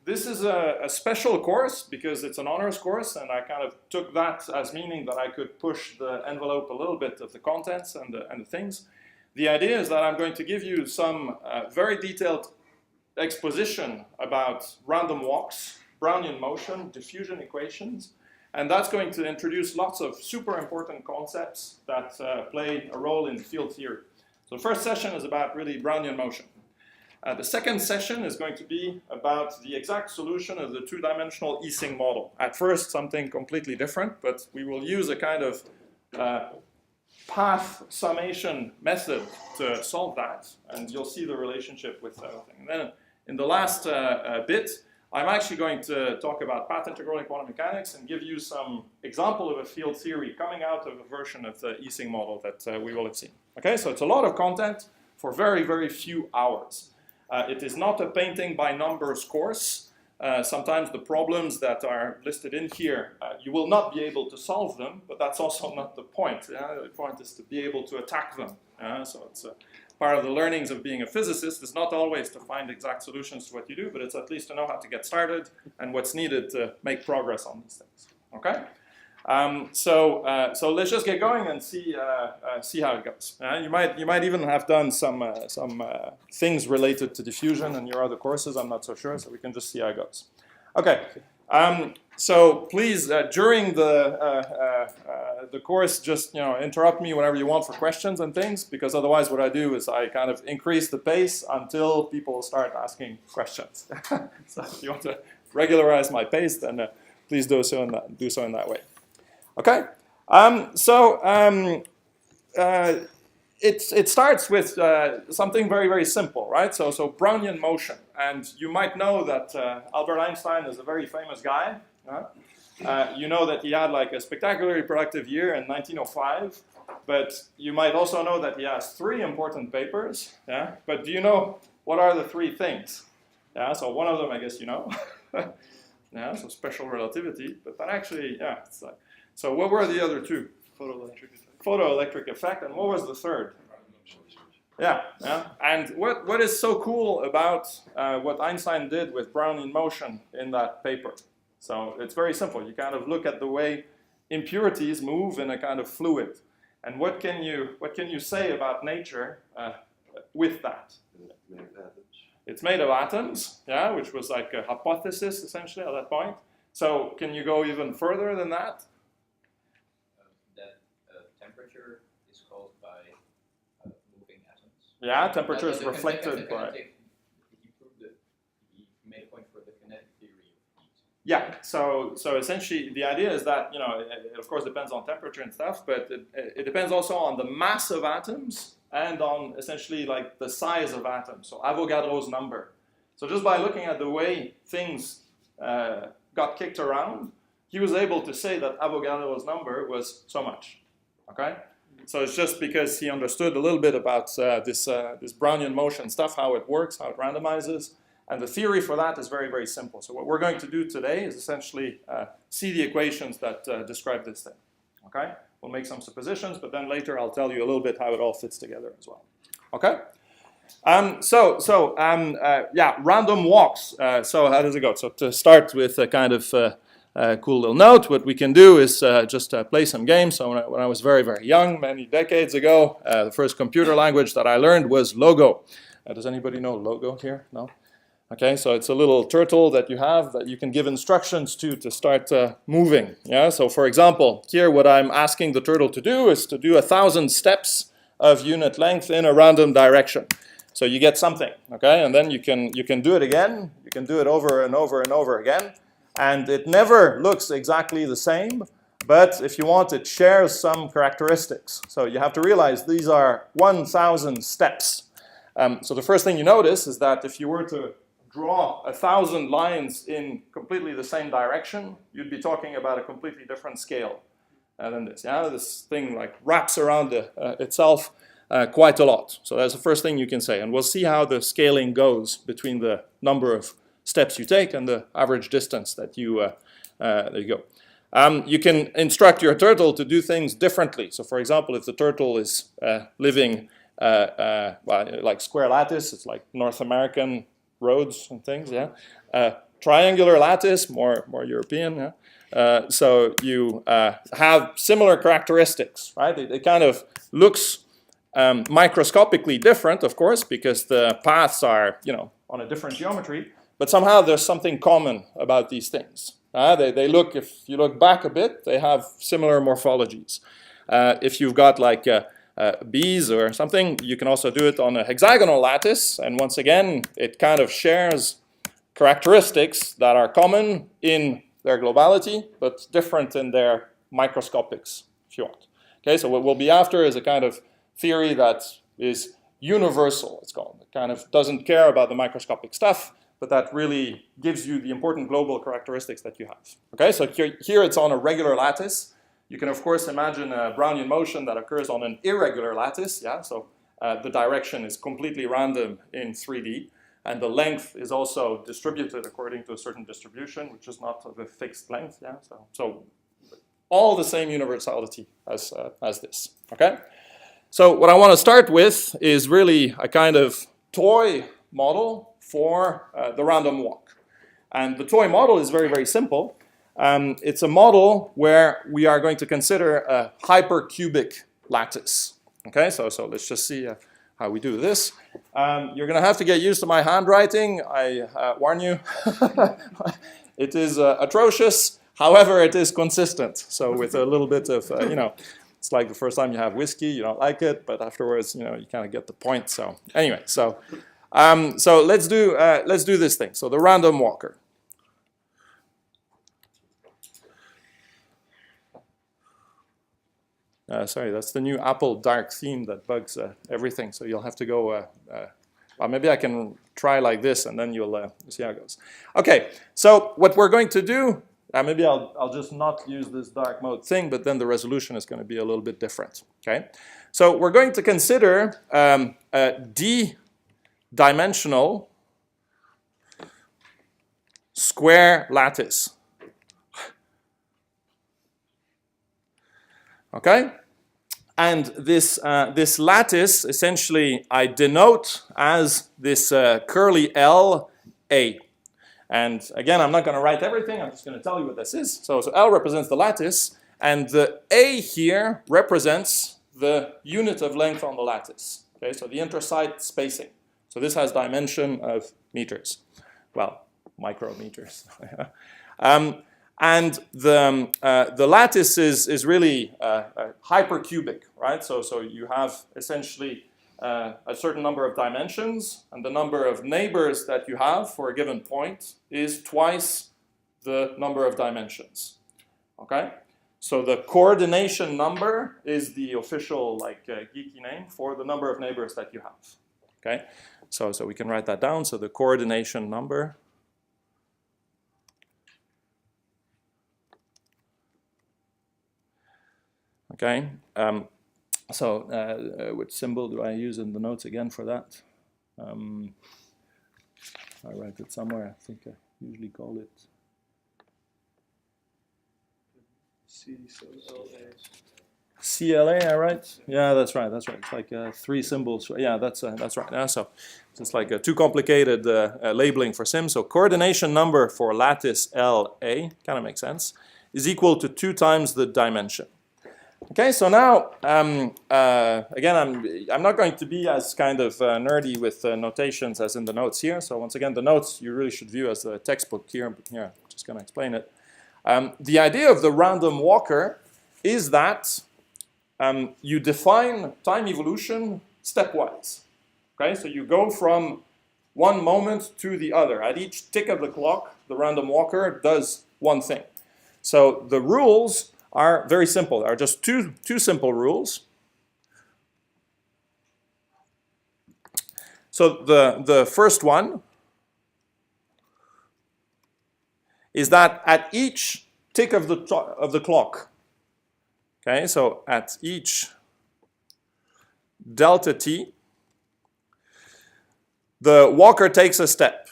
This is a special course because it's an honors course, and I kind of took that as meaning that I could push the envelope a little bit of the contents and the things. The idea is that I'm going to give you some very detailed exposition about random walks, Brownian motion, diffusion equations, and that's going to introduce lots of super important concepts that play a role in field theory. So the first session is about really Brownian motion. The second session is going to be about the exact solution of the two-dimensional Ising model. At first, something completely different, but we will use a kind of path summation method to solve that, and you'll see the relationship with everything. And then in the last bit, I'm actually going to talk about path integral in quantum mechanics and give you some example of a field theory coming out of a version of the Ising model that we will have seen. Okay, so it's a lot of content for very, very few hours. It is not a painting by numbers course. Sometimes the problems that are listed in here, you will not be able to solve them, but that's also not the point. The point is to be able to attack them. So it's part of the learnings of being a physicist is not always to find exact solutions to what you do, but it's at least to know how to get started and what's needed to make progress on these things. Okay? So let's just get going and see how it goes. You might even have done some things related to diffusion in your other courses. I'm not so sure, so we can just see how it goes. Okay. So please, during the course, just interrupt me whenever you want for questions and things, because otherwise, what I do is I kind of increase the pace until people start asking questions. So if you want to regularize my pace, then please do so in that way. Okay, it starts with something very, very simple, right? So Brownian motion, and you might know that Albert Einstein is a very famous guy. You know that he had like a spectacularly productive year in 1905, but you might also know that he has 3 important papers. Yeah, but do you know what are the 3 things? Yeah, so one of them, I guess you know. Yeah, so special relativity, but that actually, yeah, it's like. So what were the other 2? Photoelectric effect. Photoelectric effect, and what was the third? Yeah. And what is so cool about what Einstein did with Brownian motion in that paper? So it's very simple. You kind of look at the way impurities move in a kind of fluid, and what can you say about nature with that? It's made of atoms, yeah, which was like a hypothesis essentially at that point. So can you go even further than that? Temperature is caused by moving atoms. Yeah, temperature is reflected by. He made a point for the kinetic theory of heat. Yeah, so essentially the idea is that it of course depends on temperature and stuff, but it depends also on the mass of atoms and on essentially like the size of atoms. So Avogadro's number. So just by looking at the way things got kicked around, he was able to say that Avogadro's number was so much. Okay, so it's just because he understood a little bit about this Brownian motion stuff, how it works, how it randomizes, and the theory for that is very, very simple. So what we're going to do today is essentially see the equations that describe this thing. Okay, we'll make some suppositions, but then later I'll tell you a little bit how it all fits together as well. Okay, yeah, random walks. So how does it go? So to start with a kind of cool little note, what we can do is just play some games. So when I was very, very young, many decades ago, the first computer language that I learned was Logo. Does anybody know Logo here? No? Okay, so it's a little turtle that you have that you can give instructions to start moving. Yeah. So for example, here what I'm asking the turtle to do is to do 1,000 steps of unit length in a random direction. So you get something. Okay, and then you can do it again. You can do it over and over and over again. And it never looks exactly the same, but if you want, it shares some characteristics. So you have to realize these are 1,000 steps. So the first thing you notice is that if you were to draw 1,000 lines in completely the same direction, you'd be talking about a completely different scale than this. Yeah, this thing like wraps around itself quite a lot. So that's the first thing you can say, and we'll see how the scaling goes between the number of steps you take and the average distance that you there you go. You can instruct your turtle to do things differently. So for example, if the turtle is living like square lattice, it's like North American roads and things, yeah. Triangular lattice, more European, yeah. So you have similar characteristics, right? It kind of looks microscopically different, of course, because the paths are, on a different geometry, but somehow there's something common about these things. They look, if you look back a bit, they have similar morphologies. If you've got like bees or something, you can also do it on a hexagonal lattice, and once again, it kind of shares characteristics that are common in their globality, but different in their microscopics, if you want. Okay, so what we'll be after is a kind of theory that is universal, it's called. It kind of doesn't care about the microscopic stuff, but that really gives you the important global characteristics that you have. Okay, so here it's on a regular lattice. You can, of course, imagine a Brownian motion that occurs on an irregular lattice, yeah, so the direction is completely random in 3D, and the length is also distributed according to a certain distribution, which is not of a fixed length, yeah, so all the same universality as this, okay? So what I want to start with is really a kind of toy model for the random walk. And the toy model is very, very simple. It's a model where we are going to consider a hypercubic lattice. Okay, so let's just see how we do this. You're going to have to get used to my handwriting, I warn you. It is atrocious, however, it is consistent. So with a little bit of, it's like the first time you have whiskey, you don't like it, but afterwards, you kind of get the point. So anyway, so let's do this thing. So the random walker. Sorry, that's the new Apple dark theme that bugs everything. So you'll have to go. Well, maybe I can try like this, and then you'll see how it goes. Okay, so what we're going to do. Maybe I'll just not use this dark mode thing, but then the resolution is going to be a little bit different. Okay, so we're going to consider a d-dimensional square lattice. Okay, and this lattice essentially I denote as this curly L A. And again, I'm not going to write everything, I'm just going to tell you what this is. So L represents the lattice, and the A here represents the unit of length on the lattice. Okay, so the intersite spacing. So this has dimension of meters. Well, micrometers. And the lattice is really hypercubic, right? So you have essentially a certain number of dimensions, and the number of neighbors that you have for a given point is twice the number of dimensions. Okay, so the coordination number is the official geeky name for the number of neighbors that you have. Okay, so we can write that down. So the coordination number. Okay. So which symbol do I use in the notes again for that? I write it somewhere. I think I usually call it CLA. I write? Yeah, that's right. That's right. It's like 3 symbols. Yeah, that's right. Yeah, so it's like too complicated labeling for sim. So coordination number for lattice LA kind of makes sense is equal to 2 times the dimension. Okay, so now, again, I'm not going to be as kind of nerdy with notations as in the notes here. So once again, the notes you really should view as the textbook here. But here, I'm just going to explain it. The idea of the random walker is that you define time evolution stepwise. Okay, so you go from one moment to the other. At each tick of the clock, the random walker does one thing. So the rules are very simple. There are just two simple rules. So the first one is that at each tick of the clock, okay, so at each delta t, the walker takes a step.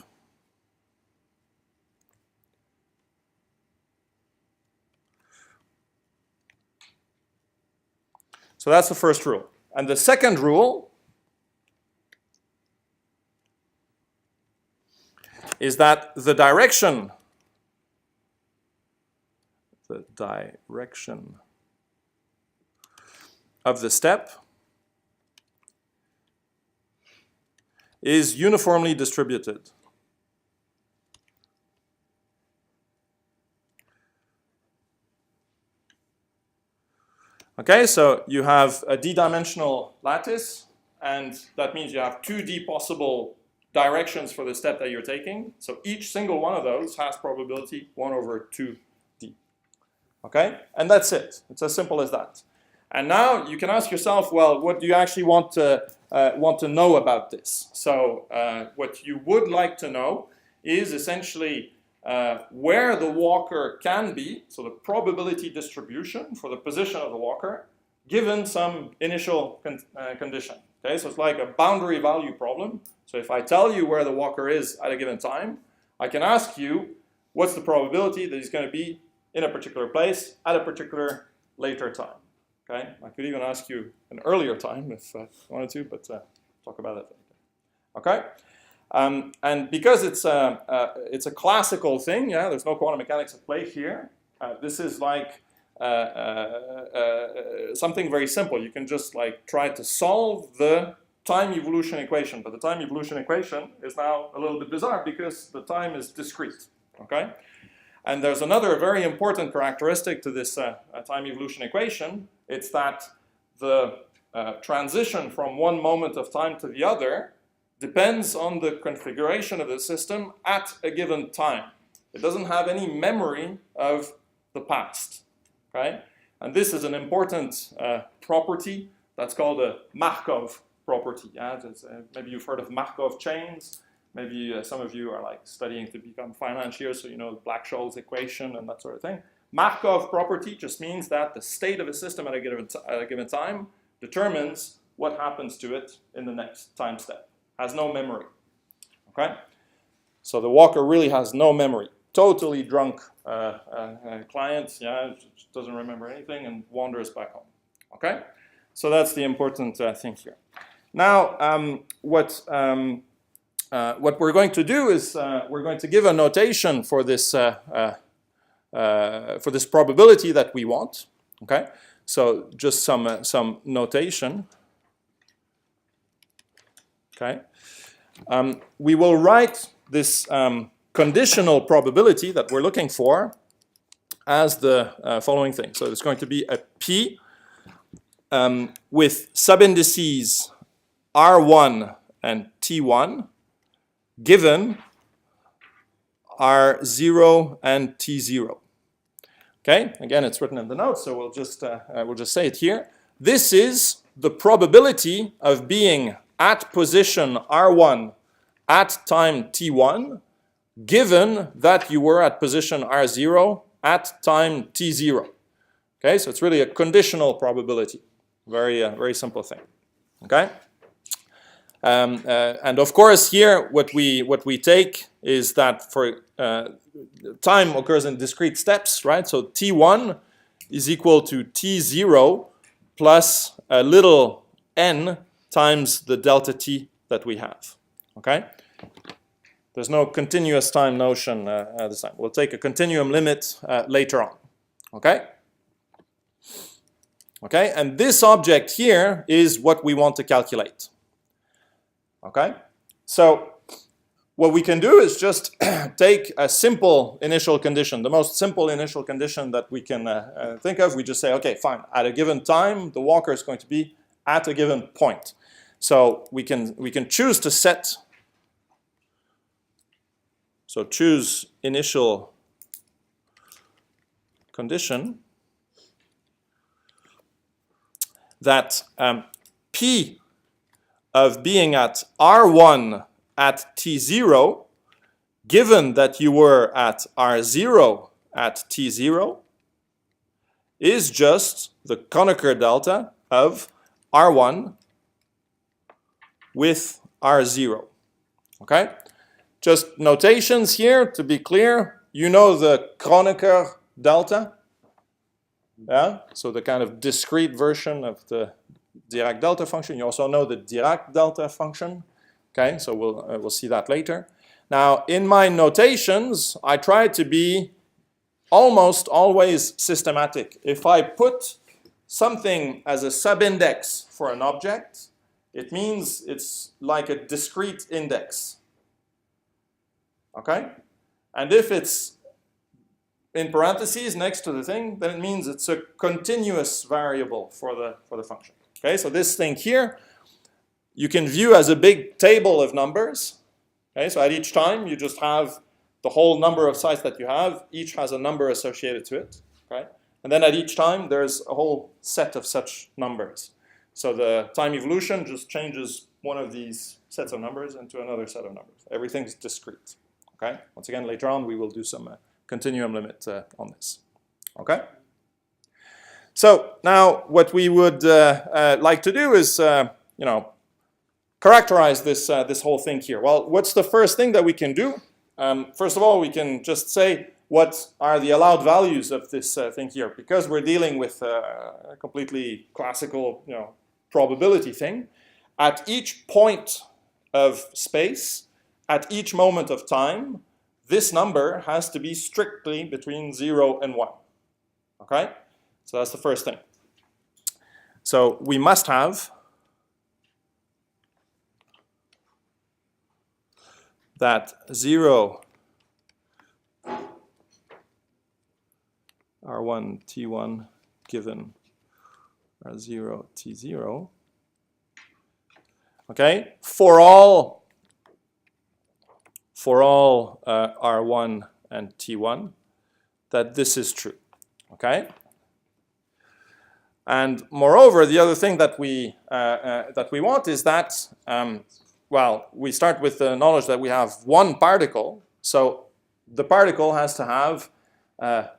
So that's the first rule. And the second rule is that the direction of the step is uniformly distributed. Okay, so you have a d-dimensional lattice, and that means you have 2D possible directions for the step that you're taking. So each single one of those has probability 1 over 2D. Okay, and that's it. It's as simple as that. And now you can ask yourself, well, what do you actually want to know about this? So what you would like to know is essentially where the walker can be, so the probability distribution for the position of the walker, given some initial condition. Okay, so it's like a boundary value problem. So if I tell you where the walker is at a given time, I can ask you what's the probability that he's going to be in a particular place at a particular later time. Okay, I could even ask you an earlier time if I wanted to, but talk about that later. Okay. And because it's a classical thing, yeah, there's no quantum mechanics at play here. This is like something very simple. You can just like try to solve the time evolution equation, but the time evolution equation is now a little bit bizarre because the time is discrete. Okay, and there's another very important characteristic to this time evolution equation. It's that the transition from one moment of time to the other depends on the configuration of the system at a given time. It doesn't have any memory of the past, okay? And this is an important property that's called a Markov property. Yeah? Maybe you've heard of Markov chains. Maybe some of you are like studying to become financiers, so you know Black-Scholes equation and that sort of thing. Markov property just means that the state of a system at a given time determines what happens to it in the next time step. Has no memory, okay? So the walker really has no memory. Totally drunk client, yeah, doesn't remember anything and wanders back home, okay? So that's the important thing here. Now, what we're going to do is we're going to give a notation for this probability that we want, okay? So just some notation. Okay. We will write this conditional probability that we're looking for as the following thing. So it's going to be a P with subindices R1 and T1 given R0 and T0. Okay, again, it's written in the notes, so we'll just say it here. This is the probability of being at position R1 at time T1, given that you were at position R0 at time T0. Okay, so it's really a conditional probability. Very simple thing. Okay, and of course here what we take is that for time occurs in discrete steps, right? So T1 is equal to T0 plus a little n times the delta t that we have, okay? There's no continuous time notion this time. We'll take a continuum limit later on, okay? Okay, and this object here is what we want to calculate, okay? So what we can do is just take a simple initial condition, the most simple initial condition that we can think of. We just say, okay, fine, at a given time, the walker is going to be at a given point. So we can choose to set, so choose initial condition that P of being at R1 at T0, given that you were at R0 at T0, is just the Kronecker delta of R1 with R0, okay? Just notations here to be clear. You know the Kronecker delta, yeah? So the kind of discrete version of the Dirac delta function. You also know the Dirac delta function, okay? So we'll see that later. Now, in my notations, I try to be almost always systematic. If I put something as a subindex for an object, it means it's like a discrete index. Okay? And if it's in parentheses next to the thing, then it means it's a continuous variable for the function. Okay, so this thing here, you can view as a big table of numbers. Okay, so at each time, you just have the whole number of sites that you have. Each has a number associated to it. Okay, and then at each time, there's a whole set of such numbers. So the time evolution just changes one of these sets of numbers into another set of numbers. Everything's discrete. Okay, once again, later on, we will do some continuum limit on this. Okay? So now what we would like to do is, characterize this whole thing here. Well, what's the first thing that we can do? First of all, we can just say what are the allowed values of this thing here. Because we're dealing with a completely classical, probability thing. At each point of space, at each moment of time, this number has to be strictly between 0 and 1. Okay? So that's the first thing. So we must have that 0 R1 T1 given R0 T0. Okay? For all R1 and T1, that this is true. Okay? And moreover, the other thing that we want is that, well, we start with the knowledge that we have one particle, so the particle has to have a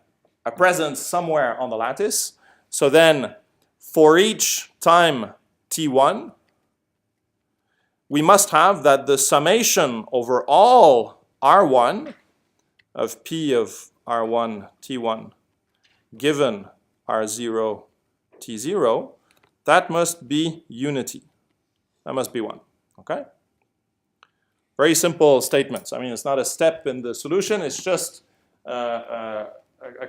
presence somewhere on the lattice. So then, for each time T1, we must have that the summation over all R1 of P of R1 T1 given R0 T0, that must be unity. That must be 1. Okay? Very simple statements. I mean, it's not a step in the solution. It's just a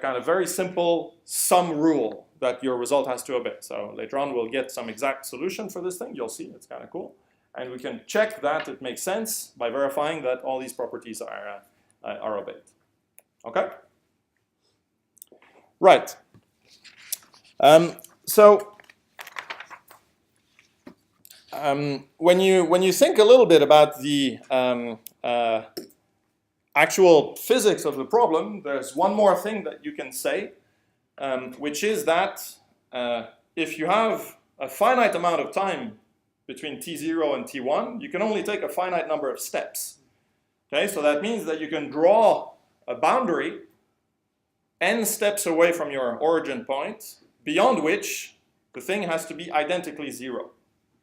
kind of very simple sum rule that your result has to obey. So later on, we'll get some exact solution for this thing. You'll see. It's kind of cool. And we can check that it makes sense by verifying that all these properties are obeyed. Okay? Right. So when you think a little bit about the actual physics of the problem, there's one more thing that you can say, which is that if you have a finite amount of time between T0 and T1, you can only take a finite number of steps. Okay, so that means that you can draw a boundary n steps away from your origin point, beyond which the thing has to be identically 0.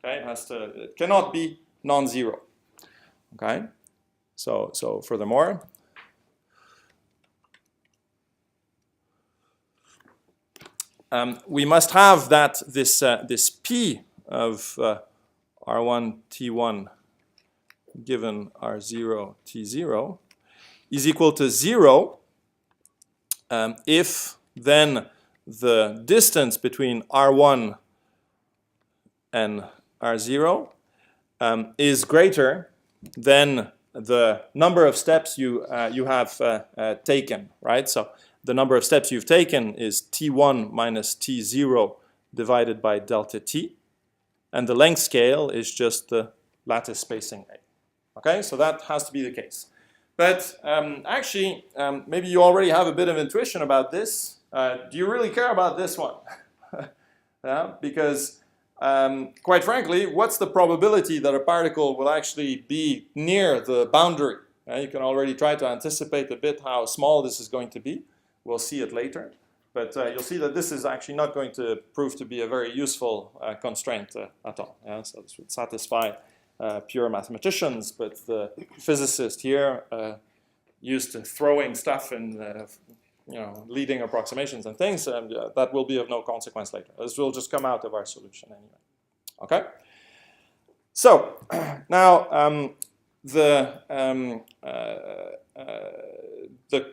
Okay, it cannot be non-zero. Okay, so furthermore, we must have that this P of R1 T1 given R0 T0 is equal to 0 if then the distance between R1 and R0 is greater than the number of steps you have taken, right? So the number of steps you've taken is T1 minus T0 divided by delta T. And the length scale is just the lattice spacing A. Okay, so that has to be the case. But actually, maybe you already have a bit of intuition about this. Do you really care about this one? Yeah, because quite frankly, what's the probability that a particle will actually be near the boundary? You can already try to anticipate a bit how small this is going to be. We'll see it later. But you'll see that this is actually not going to prove to be a very useful constraint at all. Yeah? So this would satisfy pure mathematicians, but the physicist here used to throwing stuff and leading approximations and things, and that will be of no consequence later. This will just come out of our solution anyway. Okay? So now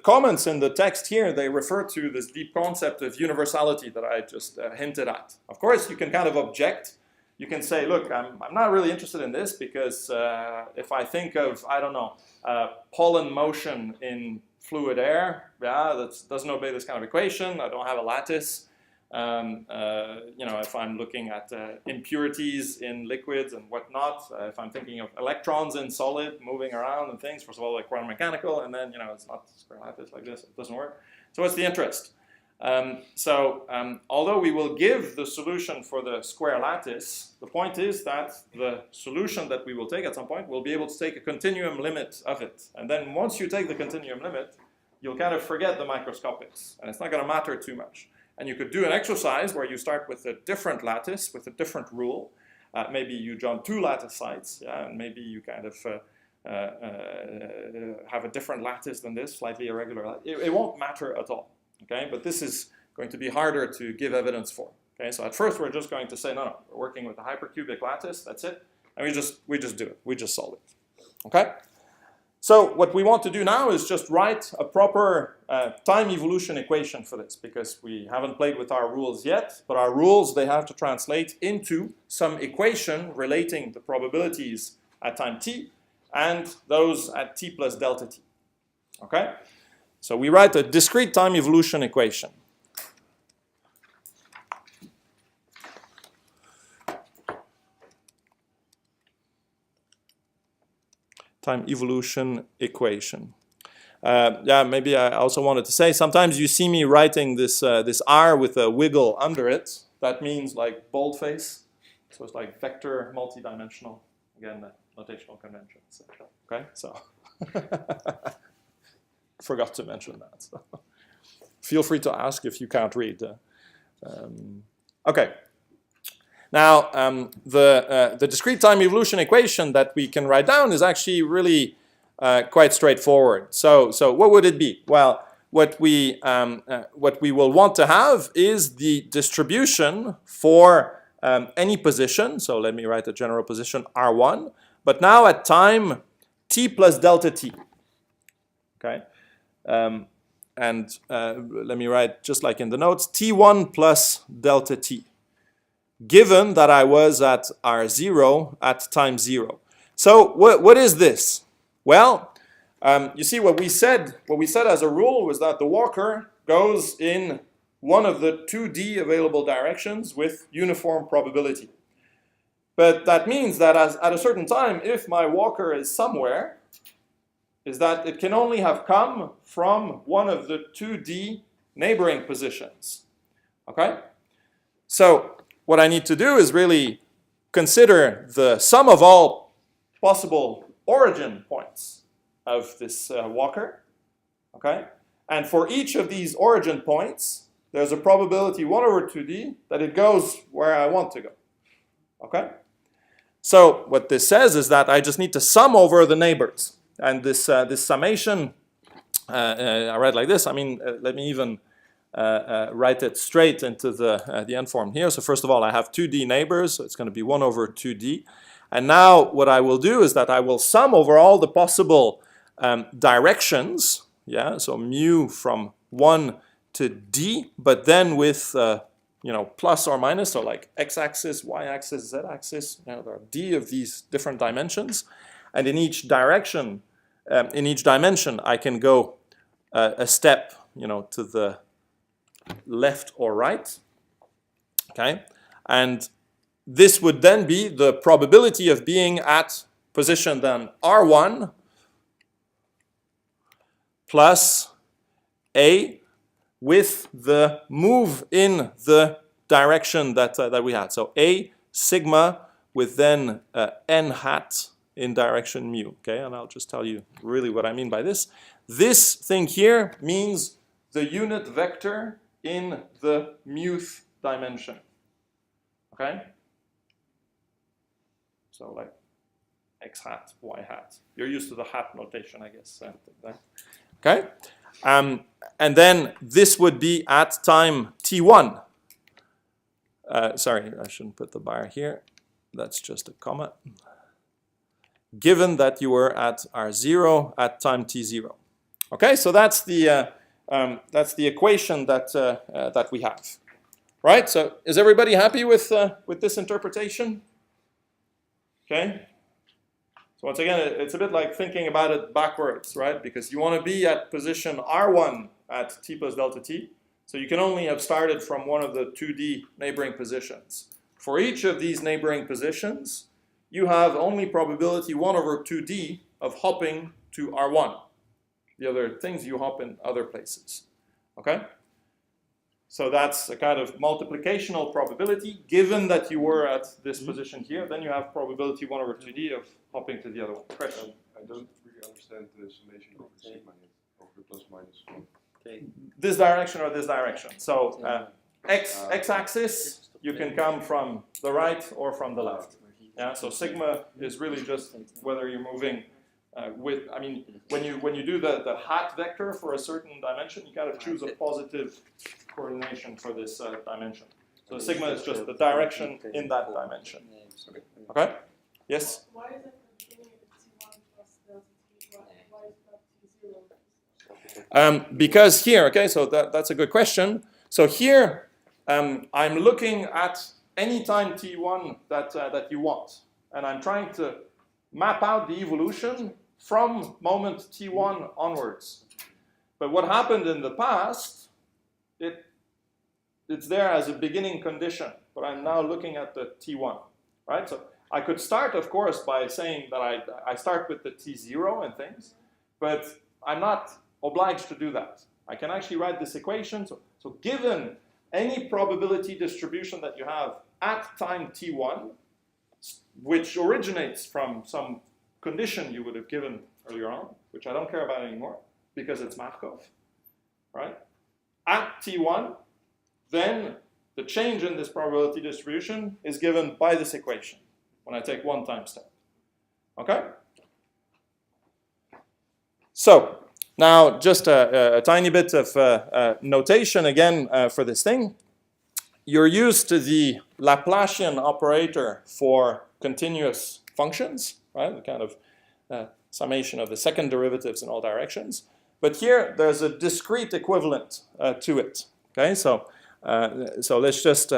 comments in the text here, they refer to this deep concept of universality that I just hinted at. Of course, you can kind of object. You can say, look, I'm not really interested in this because if I think of, I don't know, pollen motion in fluid air, yeah, that doesn't obey this kind of equation. I don't have a lattice. You know, if I'm looking at impurities in liquids and whatnot, if I'm thinking of electrons in solid moving around and things, first of all, like quantum mechanical, and then, you know, it's not square lattice like this, it doesn't work. So what's the interest? Although we will give the solution for the square lattice, the point is that the solution that we will take at some point will be able to take a continuum limit of it. And then once you take the continuum limit, you'll kind of forget the microscopics, and it's not going to matter too much. And you could do an exercise where you start with a different lattice, with a different rule. Maybe you join 2 lattice sites, yeah, and maybe you kind of have a different lattice than this, slightly irregular. It won't matter at all, okay? But this is going to be harder to give evidence for, okay? So at first we're just going to say, no, we're working with a hypercubic lattice, that's it. And we just do it, we just solve it, okay? So what we want to do now is just write a proper time evolution equation for this, because we haven't played with our rules yet, but our rules, they have to translate into some equation relating the probabilities at time t and those at t plus delta t, okay? So we write a discrete time evolution equation. Time evolution equation. Yeah, maybe I also wanted to say, sometimes you see me writing this, this R with a wiggle under it. That means like boldface. So it's like vector multidimensional. Again, notational conventions. Okay, so forgot to mention that. So feel free to ask if you can't read. Okay. Now, the discrete time evolution equation that we can write down is actually really quite straightforward. So what would it be? Well, what we will want to have is the distribution for any position. So let me write a general position R1. But now at time t plus delta t. Okay. And let me write, just like in the notes, t1 plus delta t, given that I was at R0 at time 0. So what is this? Well, you see what we said as a rule was that the walker goes in one of the 2D available directions with uniform probability. But that means that at a certain time, if my walker is somewhere, is that it can only have come from one of the 2D neighboring positions. Okay? So what I need to do is really consider the sum of all possible origin points of this walker. Okay? And for each of these origin points, there's a probability 1 over 2D that it goes where I want to go. Okay? So what this says is that I just need to sum over the neighbors. And this summation, I write like this. I mean, let me even write it straight into the end form here. So first of all, I have 2D neighbors, so it's going to be 1 over 2D. And now what I will do is that I will sum over all the possible directions, yeah, so mu from 1 to d, but then with you know, plus or minus, so like x-axis, y-axis, z-axis, you know, there are d of these different dimensions. And in each direction, in each dimension, I can go a step, you know, to the left or right, okay? And this would then be the probability of being at position then R1 plus A with the move in the direction that we had. So A sigma with then n hat in direction mu, okay? And I'll just tell you really what I mean by this. This thing here means the unit vector in the muth dimension, okay? So like x hat, y hat. You're used to the hat notation, I guess. Okay? And then this would be at time t1. Sorry, I shouldn't put the bar here. That's just a comma. given that you were at R0 at time t0. Okay, so that's the equation that we have. Right, so is everybody happy with this interpretation? Okay. So once again, it's a bit like thinking about it backwards, right? Because you want to be at position R1 at t plus delta t. So you can only have started from one of the 2D neighboring positions. For each of these neighboring positions, you have only probability 1 over 2D of hopping to R1. The other things you hop in other places. Okay? So that's a kind of multiplicational probability. Given that you were at this position here, then you have probability 1 over 2D of hopping to the other one. Question? I don't really understand the summation of the sigma yet, of the plus minus 1. Okay. This direction or this direction. So x-axis, you can come from the right or from the left. Yeah. So sigma is really just whether you're moving with. I mean, when you do the hat vector for a certain dimension, you kind of choose a positive coordination for this dimension. So sigma is just the direction in that dimension. Okay. Yes. Why is it the beginning of T1 plus delta T? Why is that T0? Because here, okay, so that's a good question. So here, I'm looking at any time t1 that you want, and I'm trying to map out the evolution from moment t1 onwards. But what happened in the past, it's there as a beginning condition, but I'm now looking at the t1, right? So I could start, of course, by saying that I start with the t0 and things, but I'm not obliged to do that. I can actually write this equation. So given any probability distribution that you have at time t1, which originates from some condition you would have given earlier on, which I don't care about anymore because it's Markov, right? At t1, then the change in this probability distribution is given by this equation when I take one time step. Okay? So now just a tiny bit of notation again for this thing. You're used to the Laplacian operator for continuous functions, right? The kind of summation of the second derivatives in all directions. But here there's a discrete equivalent to it. Okay, so let's just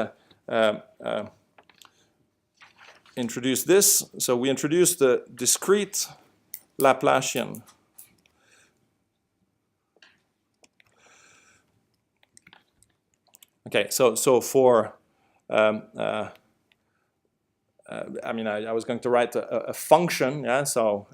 introduce this. So we introduced the discrete Laplacian. Okay, so for I mean, I was going to write a function, yeah. So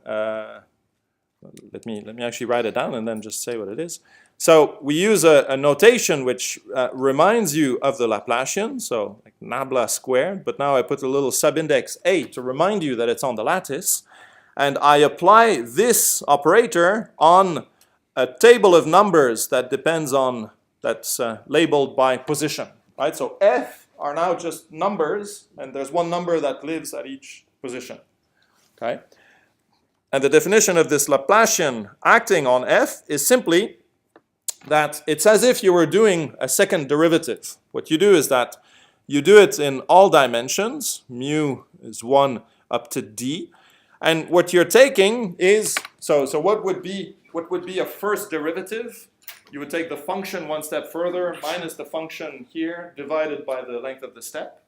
let me actually write it down and then just say what it is. So we use a notation which reminds you of the Laplacian, so like nabla squared. But now I put a little subindex a to remind you that it's on the lattice, and I apply this operator on a table of numbers that depends on that's labeled by position, right? So f are now just numbers, and there's one number that lives at each position, okay? And the definition of this Laplacian acting on f is simply that it's as if you were doing a second derivative. What you do is that you do it in all dimensions. Mu is 1 up to d. And what you're taking is, so what would be a first derivative? You would take the function one step further minus the function here divided by the length of the step.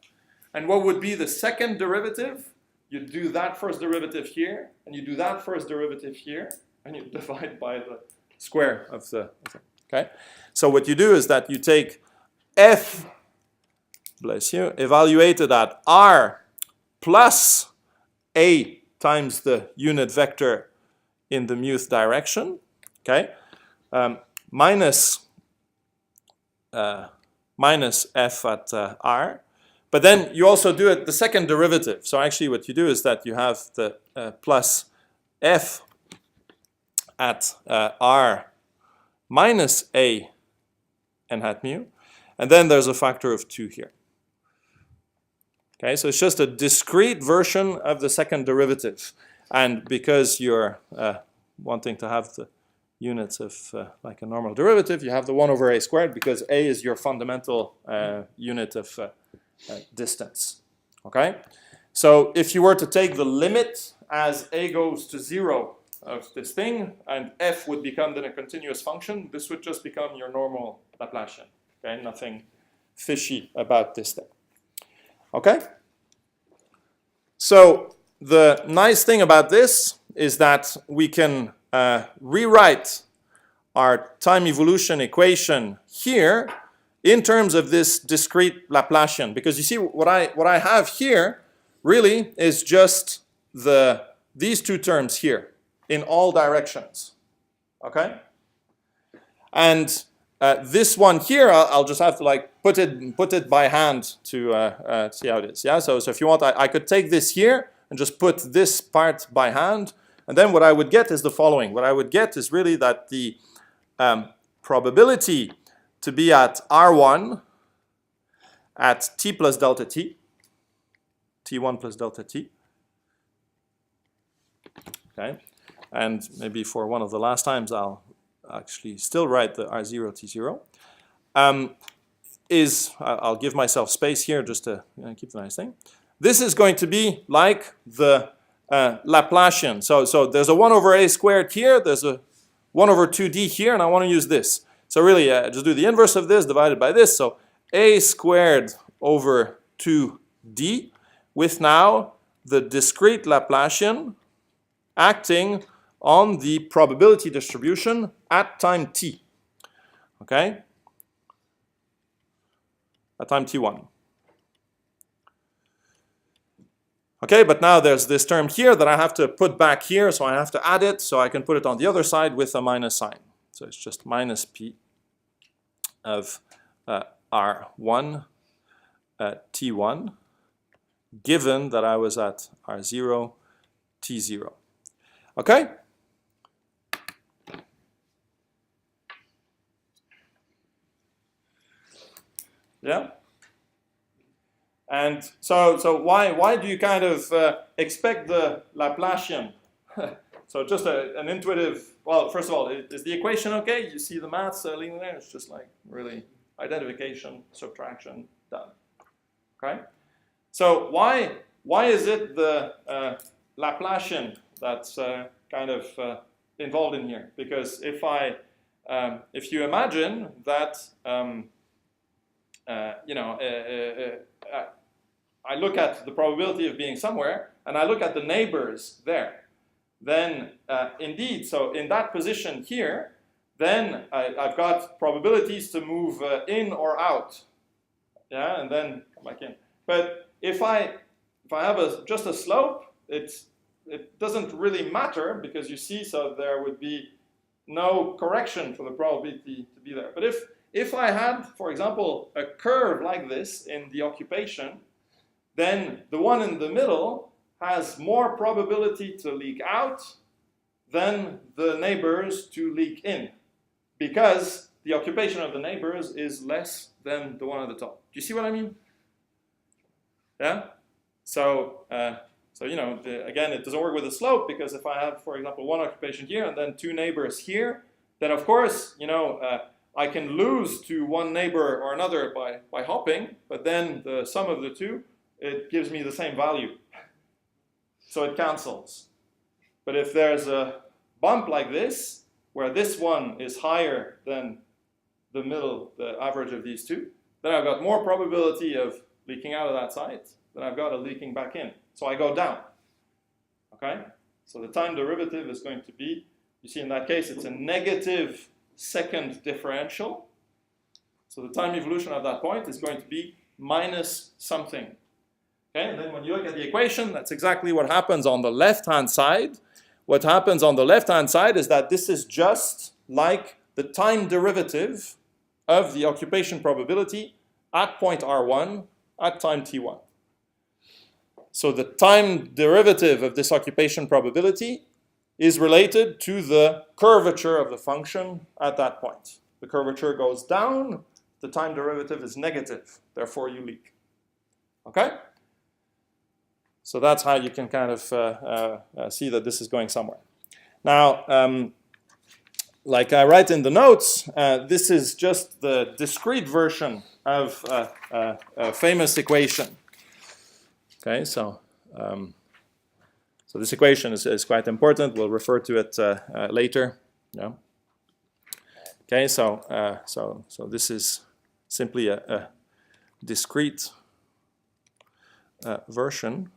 And what would be the second derivative? You do that first derivative here, and you do that first derivative here, and you divide by the square of the okay? So what you do is that you take f, bless you, evaluated at r plus a times the unit vector in the muth direction, okay? Minus f at r, but then you also do it the second derivative. So actually what you do is that you have the plus f at r minus a n hat mu, and then there's a factor of 2 here. Okay, so it's just a discrete version of the second derivative, and because you're wanting to have the units of like a normal derivative, you have the 1 over a squared because a is your fundamental unit of distance. Okay, so if you were to take the limit as a goes to 0 of this thing, and f would become then a continuous function, this would just become your normal Laplacian. Okay, nothing fishy about this thing. Okay? So the nice thing about this is that we can rewrite our time evolution equation here in terms of this discrete Laplacian, because you see what I have here really is just these two terms here in all directions. Okay? And this one here, I'll just have to like put it by hand to see how it is. Yeah. So if you want, I could take this here and just put this part by hand, and then what I would get is the following. What I would get is really that the probability to be at R1 at t plus delta t, t1 plus delta t. Okay, and maybe for one of the last times I'll actually still write the R0 T0, I'll give myself space here just to keep the nice thing. This is going to be like the Laplacian. So there's a 1 over a squared here, there's a 1 over 2d here, and I want to use this. So really, just do the inverse of this divided by this. So a squared over 2d with now the discrete Laplacian acting on the probability distribution at time t. Okay? At time t1. Okay, but now there's this term here that I have to put back here, so I have to add it, so I can put it on the other side with a minus sign. So it's just minus p of R1 T1, given that I was at R0 T0. Okay? Yeah? And so why do you kind of expect the Laplacian? So just an intuitive, well, first of all, is the equation okay? You see the maths leaning there? It's just like really identification, subtraction, done. Okay? So why is it the Laplacian that's kind of involved in here? Because if you imagine that I look at the probability of being somewhere, and I look at the neighbors there, then indeed, so in that position here, then I've got probabilities to move in or out, yeah, and then come back in. But if I have just a slope, it doesn't really matter, because you see, so there would be no correction for the probability to be there. But if I had, for example, a curve like this in the occupation, then the one in the middle has more probability to leak out than the neighbors to leak in, because the occupation of the neighbors is less than the one at the top. Do you see what I mean? Yeah? So again, it doesn't work with the slope, because if I have, for example, one occupation here and then two neighbors here, then of course, I can lose to one neighbor or another by hopping, but then the sum of the two, it gives me the same value. So it cancels. But if there's a bump like this, where this one is higher than the middle, the average of these two, then I've got more probability of leaking out of that side than I've got of leaking back in. So I go down. Okay? So the time derivative is going to be, you see in that case, it's a negative second differential. So the time evolution at that point is going to be minus something. Okay, and then when you look at the equation, that's exactly what happens on the left-hand side. What happens on the left-hand side is that this is just like the time derivative of the occupation probability at point R1 at time T1. So the time derivative of this occupation probability is related to the curvature of the function at that point. The curvature goes down, the time derivative is negative, therefore you leak. Okay? So that's how you can kind of see that this is going somewhere. Now, like I write in the notes, this is just the discrete version of a famous equation. Okay, so So this equation is quite important. We'll refer to it later. Yeah. Okay, so this is simply a discrete version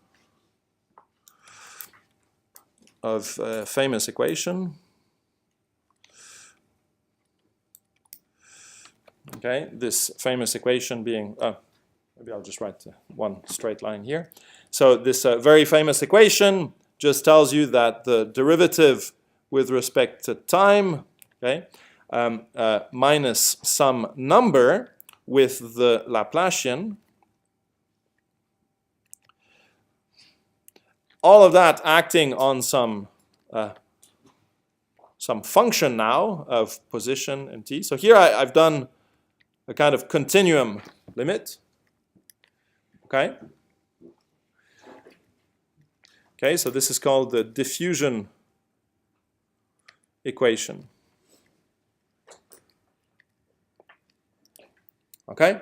of a famous equation. Okay, this famous equation being, maybe I'll just write one straight line here. So this very famous equation just tells you that the derivative with respect to time, okay, minus some number with the Laplacian, all of that acting on some function now of position in t. So here I've done a kind of continuum limit. Okay. Okay, so this is called the diffusion equation. Okay?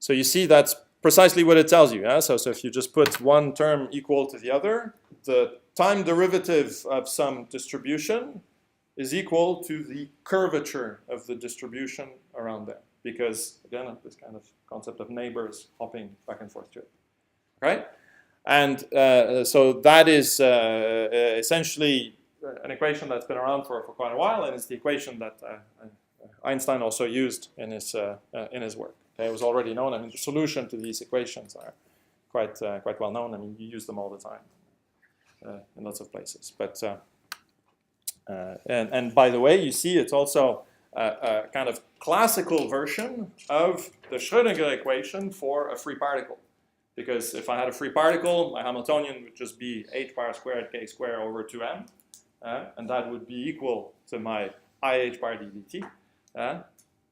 So you see that's precisely what it tells you. Yeah? So if you just put one term equal to the other, the time derivative of some distribution is equal to the curvature of the distribution around there. Because, again, of this kind of concept of neighbors hopping back and forth to it. Right? And so that is essentially an equation that's been around for quite a while, and it's the equation that Einstein also used in his work. Okay, it was already known. I mean, the solution to these equations are quite well known. I mean, you use them all the time in lots of places. But and by the way, you see it's also a kind of classical version of the Schrödinger equation for a free particle. Because if I had a free particle, my Hamiltonian would just be h bar squared k squared over 2m. And that would be equal to my IH bar ddt.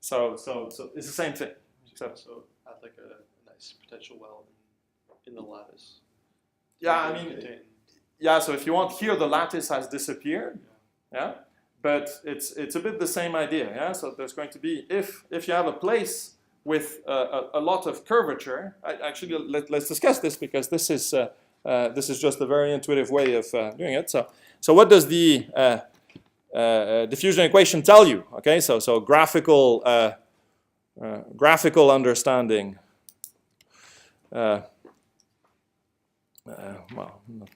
So it's the same thing. Except so add like a nice potential well in the lattice. Yeah, I mean, yeah. So if you want, here the lattice has disappeared. Yeah, but it's a bit the same idea. Yeah. So there's going to be, if you have a place with a lot of curvature. Actually, let's discuss this, because this is just a very intuitive way of doing it. So what does the diffusion equation tell you? Okay, so graphical understanding. Well,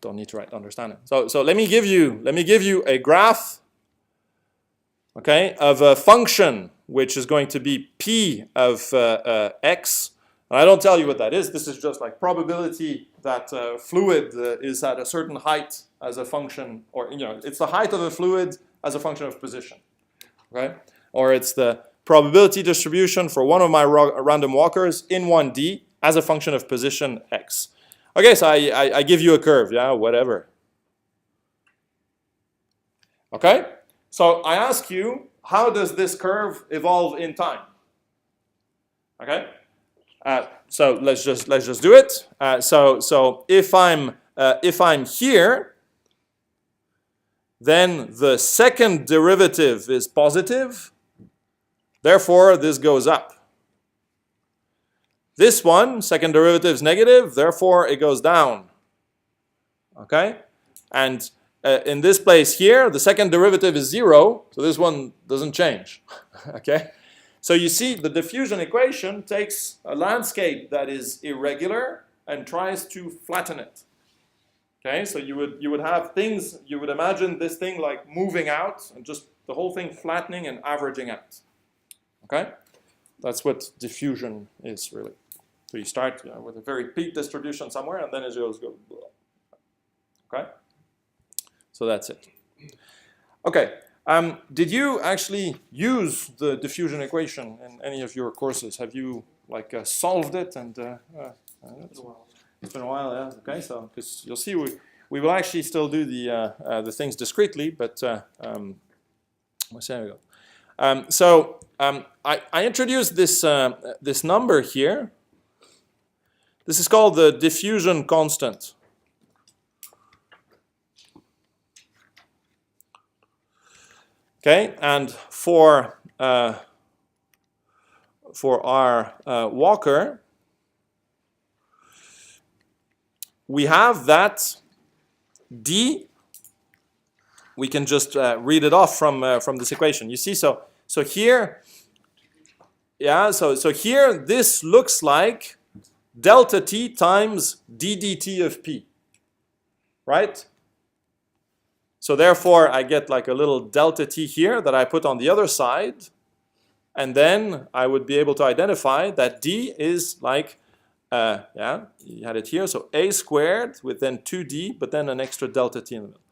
don't need to write understanding. So let me give you a graph. Okay, of a function which is going to be p of x. And I don't tell you what that is. This is just like probability that fluid is at a certain height as a function, or it's the height of a fluid as a function of position. Okay, or it's the probability distribution for one of my random walkers in 1D as a function of position x. Okay, so I give you a curve, yeah, whatever. Okay. So I ask you, how does this curve evolve in time? Okay, so let's just do it. So if I'm here, then the second derivative is positive. Therefore, this goes up. This one, second derivative is negative. Therefore, it goes down. Okay, and in this place here, the second derivative is 0, so this one doesn't change. Okay, so you see the diffusion equation takes a landscape that is irregular and tries to flatten it. Okay, so you would have things, you would imagine this thing like moving out and just the whole thing flattening and averaging out. Okay, that's what diffusion is really. So you start with a very peak distribution somewhere, and then it just goes. Okay. So that's it. Okay. Did you actually use the diffusion equation in any of your courses? Have you solved it? And it's been a while, yeah. Okay. So because you'll see, we will actually still do the things discretely, but there we go. I introduced this number here. This is called the diffusion constant. Okay, and for our walker, we have that d, we can just read it off from this equation. You see, so here, yeah, so here this looks like delta t times d dt of p, right? So therefore, I get like a little delta t here that I put on the other side, and then I would be able to identify that d is like, yeah, you had it here, so a squared with then 2d, but then an extra delta t in the middle.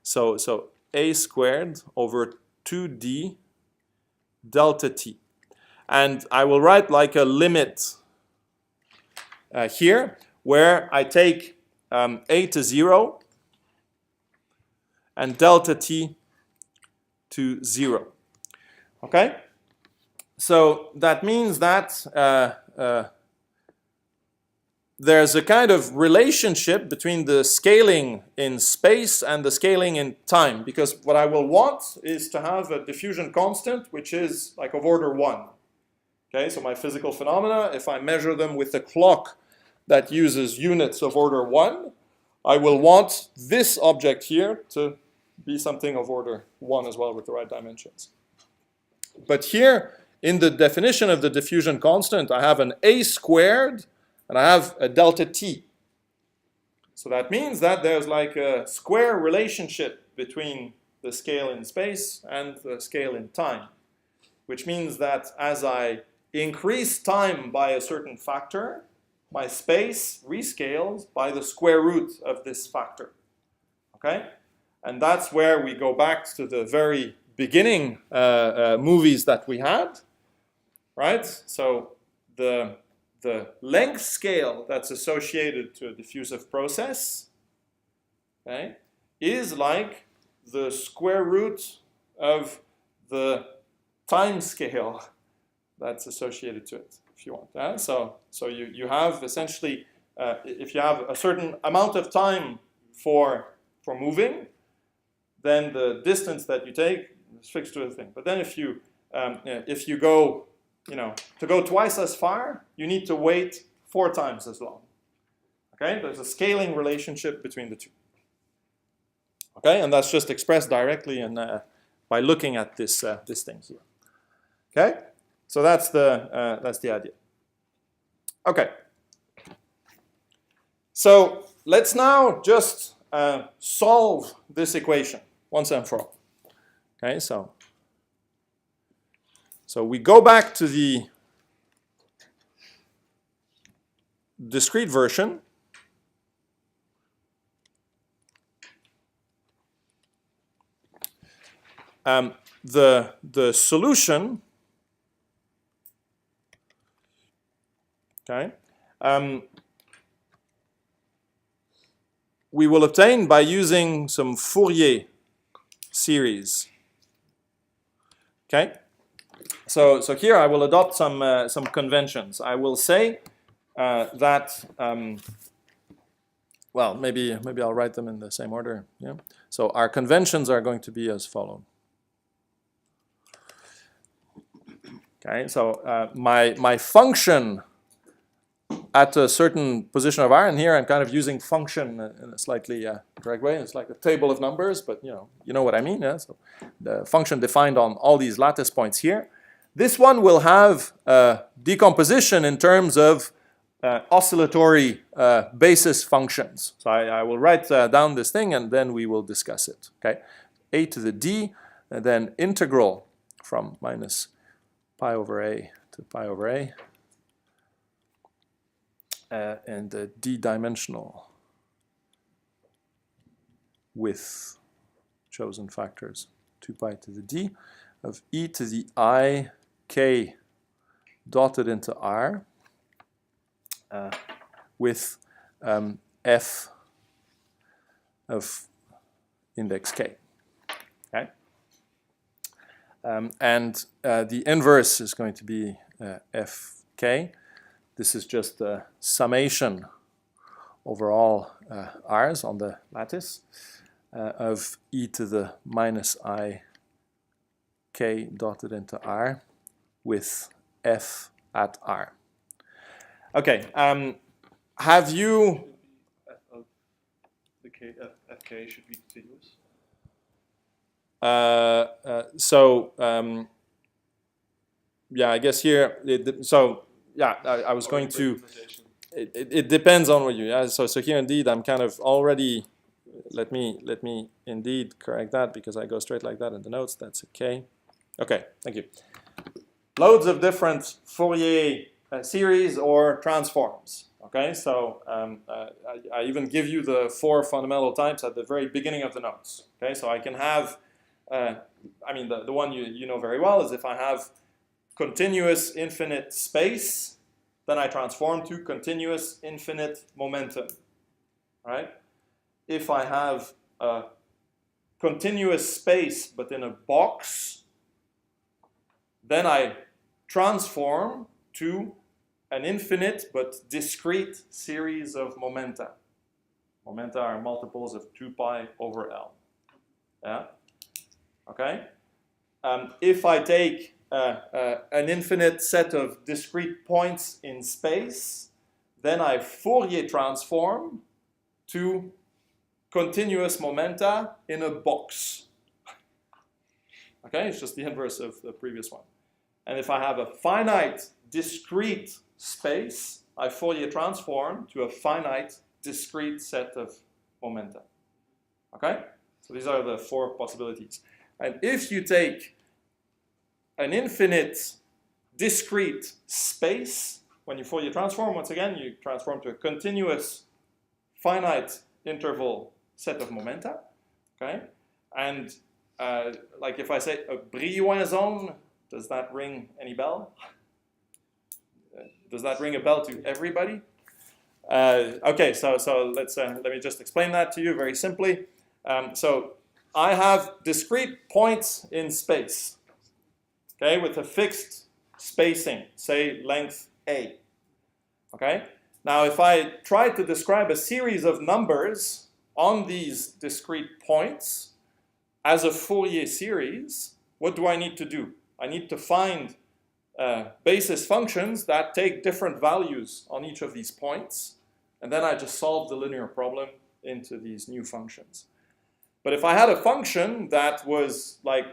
So a squared over 2d delta t. And I will write like a limit here, where I take a to 0 and delta t to 0. Okay? So that means that there's a kind of relationship between the scaling in space and the scaling in time, because what I will want is to have a diffusion constant which is like of order 1. Okay, so my physical phenomena, if I measure them with a clock that uses units of order 1, I will want this object here to be something of order 1 as well with the right dimensions. But here, in the definition of the diffusion constant, I have an a squared and I have a delta t. So that means that there's like a square relationship between the scale in space and the scale in time, which means that as I increase time by a certain factor, my space rescales by the square root of this factor. Okay? And that's where we go back to the very beginning movies that we had, right? So the length scale that's associated to a diffusive process, okay, is like the square root of the time scale that's associated to it, if you want. So you have essentially, if you have a certain amount of time for moving, then the distance that you take is fixed to a thing. But then if you go, to go twice as far, you need to wait 4 times as long. Okay, there's a scaling relationship between the two. Okay, and that's just expressed directly by looking at this thing here. Okay, so that's the idea. Okay, so let's now just solve this equation once and for all. Okay, so we go back to the discrete version. The solution, okay, we will obtain by using some Fourier series. Okay, so here I will adopt some conventions. I will say that well, maybe I'll write them in the same order. Yeah. So our conventions are going to be as follows. Okay, so my function at a certain position of R, and here I'm kind of using function in a slightly correct way. It's like a table of numbers, but you know what I mean. Yeah? So the function defined on all these lattice points here. This one will have decomposition in terms of oscillatory basis functions. So I will write down this thing, and then we will discuss it. Okay, a to the d, and then integral from minus pi over a to pi over a. And d-dimensional with chosen factors 2 pi to the d of e to the I k dotted into R with f of index k. Okay? And the inverse is going to be fk. This is just the summation over all r's on the lattice of e to the minus I k dotted into R with f at R. Okay, have you... Of the FK should be continuous? Yeah, I guess here, I was going to, it depends on what you, yeah, so here indeed I'm kind of already, let me indeed correct that because I go straight like that in the notes, that's okay. Okay, thank you. Loads of different Fourier series or transforms. Okay, so I even give you the 4 fundamental types at the very beginning of the notes. Okay, so I can have, the one you know very well is if I have continuous infinite space, then I transform to continuous infinite momentum. Right? If I have a continuous space but in a box, then I transform to an infinite but discrete series of momenta. Momenta are multiples of 2 pi over L. Yeah? Okay? If I take an infinite set of discrete points in space, then I Fourier transform to continuous momenta in a box. Okay? It's just the inverse of the previous one. And if I have a finite discrete space, I Fourier transform to a finite discrete set of momenta. Okay? So these are the 4 possibilities. And if you take an infinite discrete space, when you Fourier transform, once again, you transform to a continuous finite interval set of momenta. Okay? And like if I say a Brownian zone, does that ring any bell? Does that ring a bell to everybody? Okay, so let me just explain that to you very simply. So I have discrete points in space, okay, with a fixed spacing, say length a. Okay. Now, if I try to describe a series of numbers on these discrete points as a Fourier series, what do I need to do? I need to find basis functions that take different values on each of these points, and then I just solve the linear problem into these new functions. But if I had a function that was like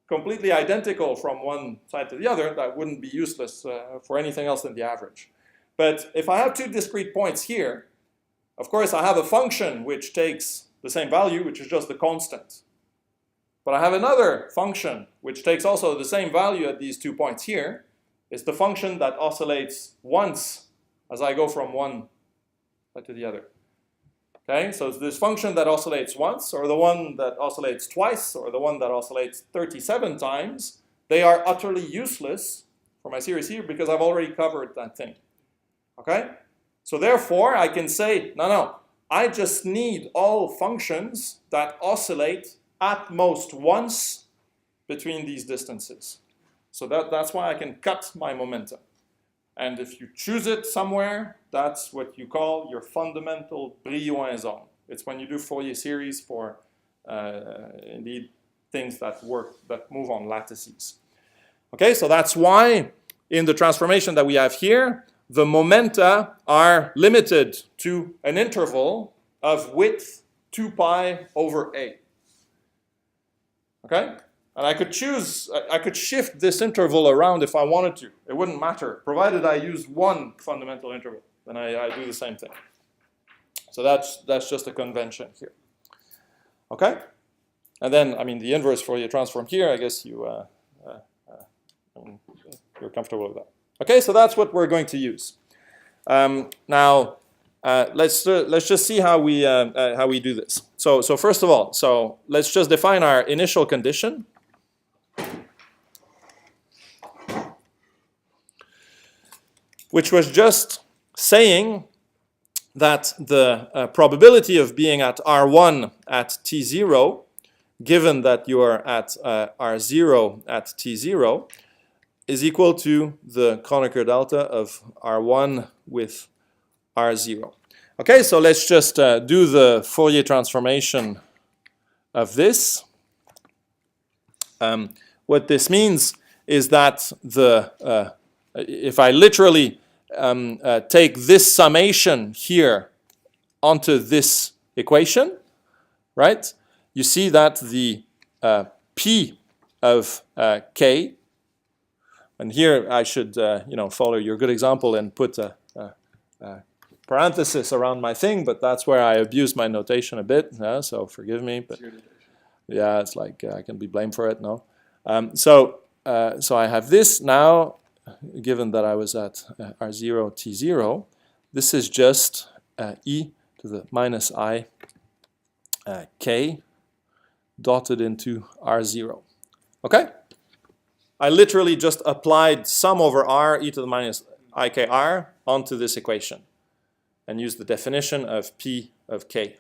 completely identical from one side to the other, that wouldn't be useless for anything else than the average. But if I have 2 discrete points here, of course I have a function which takes the same value, which is just the constant. But I have another function which takes also the same value at these 2 points here. It's the function that oscillates once as I go from one side to the other. Okay, so it's this function that oscillates once, or the one that oscillates twice, or the one that oscillates 37 times. They are utterly useless for my series here because I've already covered that thing. Okay, so therefore I can say, no, I just need all functions that oscillate at most once between these distances. So that's why I can cut my momentum. And if you choose it somewhere, that's what you call your fundamental Brownian zone. It's when you do Fourier series for, indeed, things that move on lattices. Okay, so that's why in the transformation that we have here, the momenta are limited to an interval of width 2 pi over a. Okay? And I could shift this interval around if I wanted to. It wouldn't matter, provided I use one fundamental interval. Then I do the same thing. So that's just a convention here. Okay? And then, the inverse Fourier transform here, I guess you're comfortable with that. Okay, so that's what we're going to use. Now, let's just see how we do this. So first of all, let's just define our initial condition. Which was just saying that the probability of being at R1 at T0, given that you are at R0 at T0, is equal to the Kronecker delta of R1 with R0. Okay, so let's just do the Fourier transformation of this. What this means is that if I literally take this summation here onto this equation, right, you see that the P of K, and here I should follow your good example and put a parenthesis around my thing, but that's where I abuse my notation a bit, so forgive me. But yeah, it's like I can be blamed for it, no? So I have this now, given that I was at R0, T0. This is just e to the minus I k dotted into R0. Okay? I literally just applied sum over R e to the minus ikr onto this equation and used the definition of P of k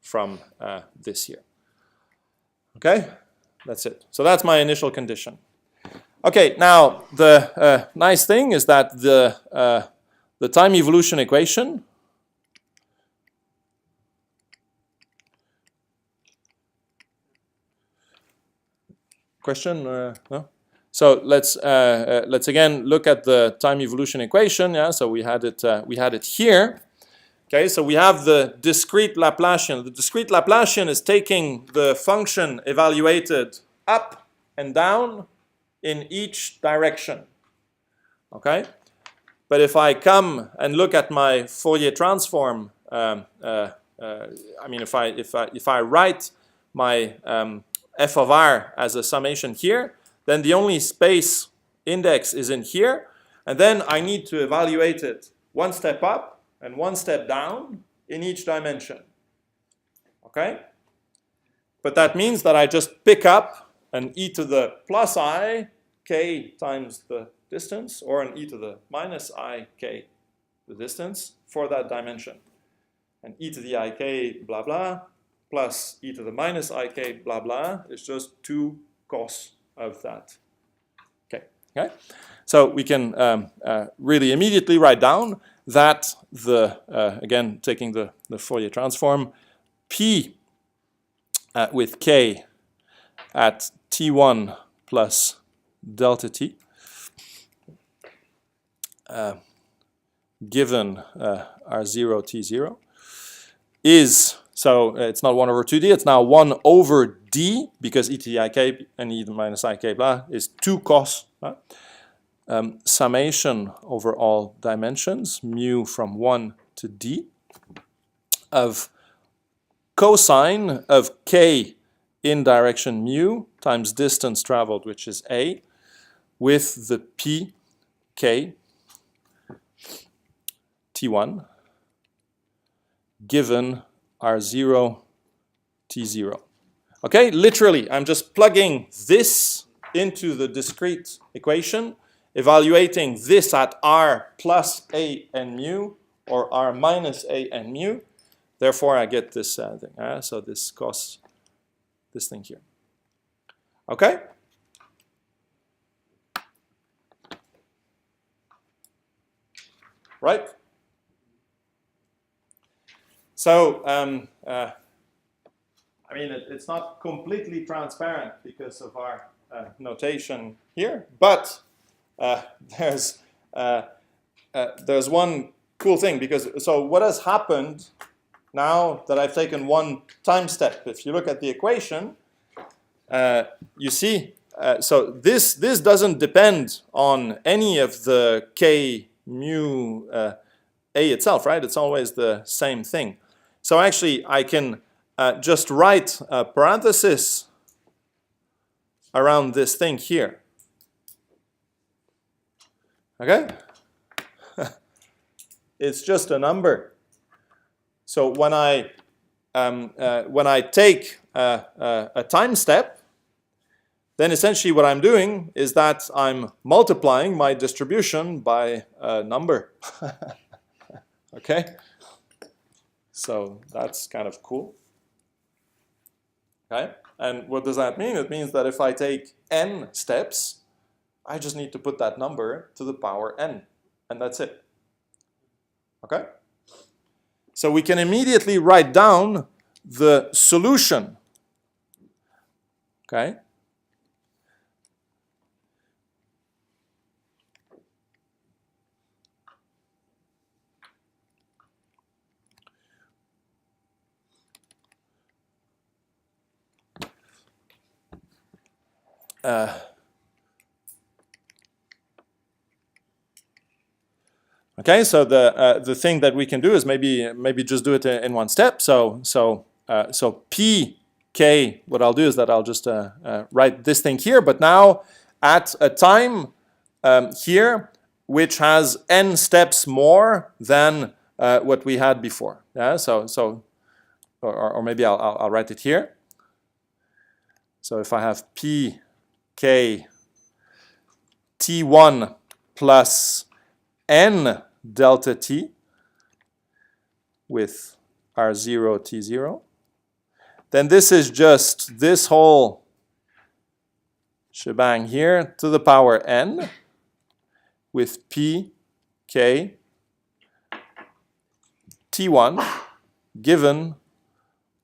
from this here. Okay? That's it. So that's my initial condition. Okay, now the nice thing is that the time evolution equation question? No? So let's again look at the time evolution equation. Yeah, so we had it here. Okay, so we have the discrete Laplacian. The discrete Laplacian is taking the function evaluated up and down in each direction. Okay, but if I come and look at my Fourier transform, I mean, if I write my f of r as a summation here, then the only space index is in here, and then I need to evaluate it one step up and one step down in each dimension. Okay? But that means that I just pick up an e to the plus I k times the distance, or an e to the minus I k, the distance, for that dimension. And e to the I k blah blah plus e to the minus I k blah blah is just 2 cos of that. Okay? So we can really immediately write down that again, taking the Fourier transform, P with k at t1 plus delta t, given r0, t0, is, so it's not 1 over 2d, it's now 1 over d, because e to the ik and e to the minus ik blah is 2 cos, summation over all dimensions, mu from 1 to d, of cosine of k in direction mu times distance traveled, which is a, with the p k t1 given r0 t0. Okay, literally, I'm just plugging this into the discrete equation, evaluating this at r plus a and mu, or r minus a and mu. Therefore, I get this thing. So this cos this thing here. Okay? Right? So, I mean, it's not completely transparent because of our notation here, but there's one cool thing, because so what has happened now that I've taken one time step? If you look at the equation, you see, so this doesn't depend on any of the k mu a itself, right? It's always the same thing. So actually, I can just write a parenthesis around this thing here. Okay? It's just a number. So when I take a time step, then essentially what I'm doing is that I'm multiplying my distribution by a number. Okay? So that's kind of cool. Okay? And what does that mean? It means that if I take n steps, I just need to put that number to the power n, and that's it. Okay? So we can immediately write down the solution. Okay? Okay, so the thing that we can do is maybe just do it in one step. So P K. What I'll do is that I'll just write this thing here, but now at a time here which has n steps more than what we had before. Yeah. Or maybe I'll write it here. So if I have P K T1 plus n delta t with R0 T0, then this is just this whole shebang here to the power n with P, K, T1 given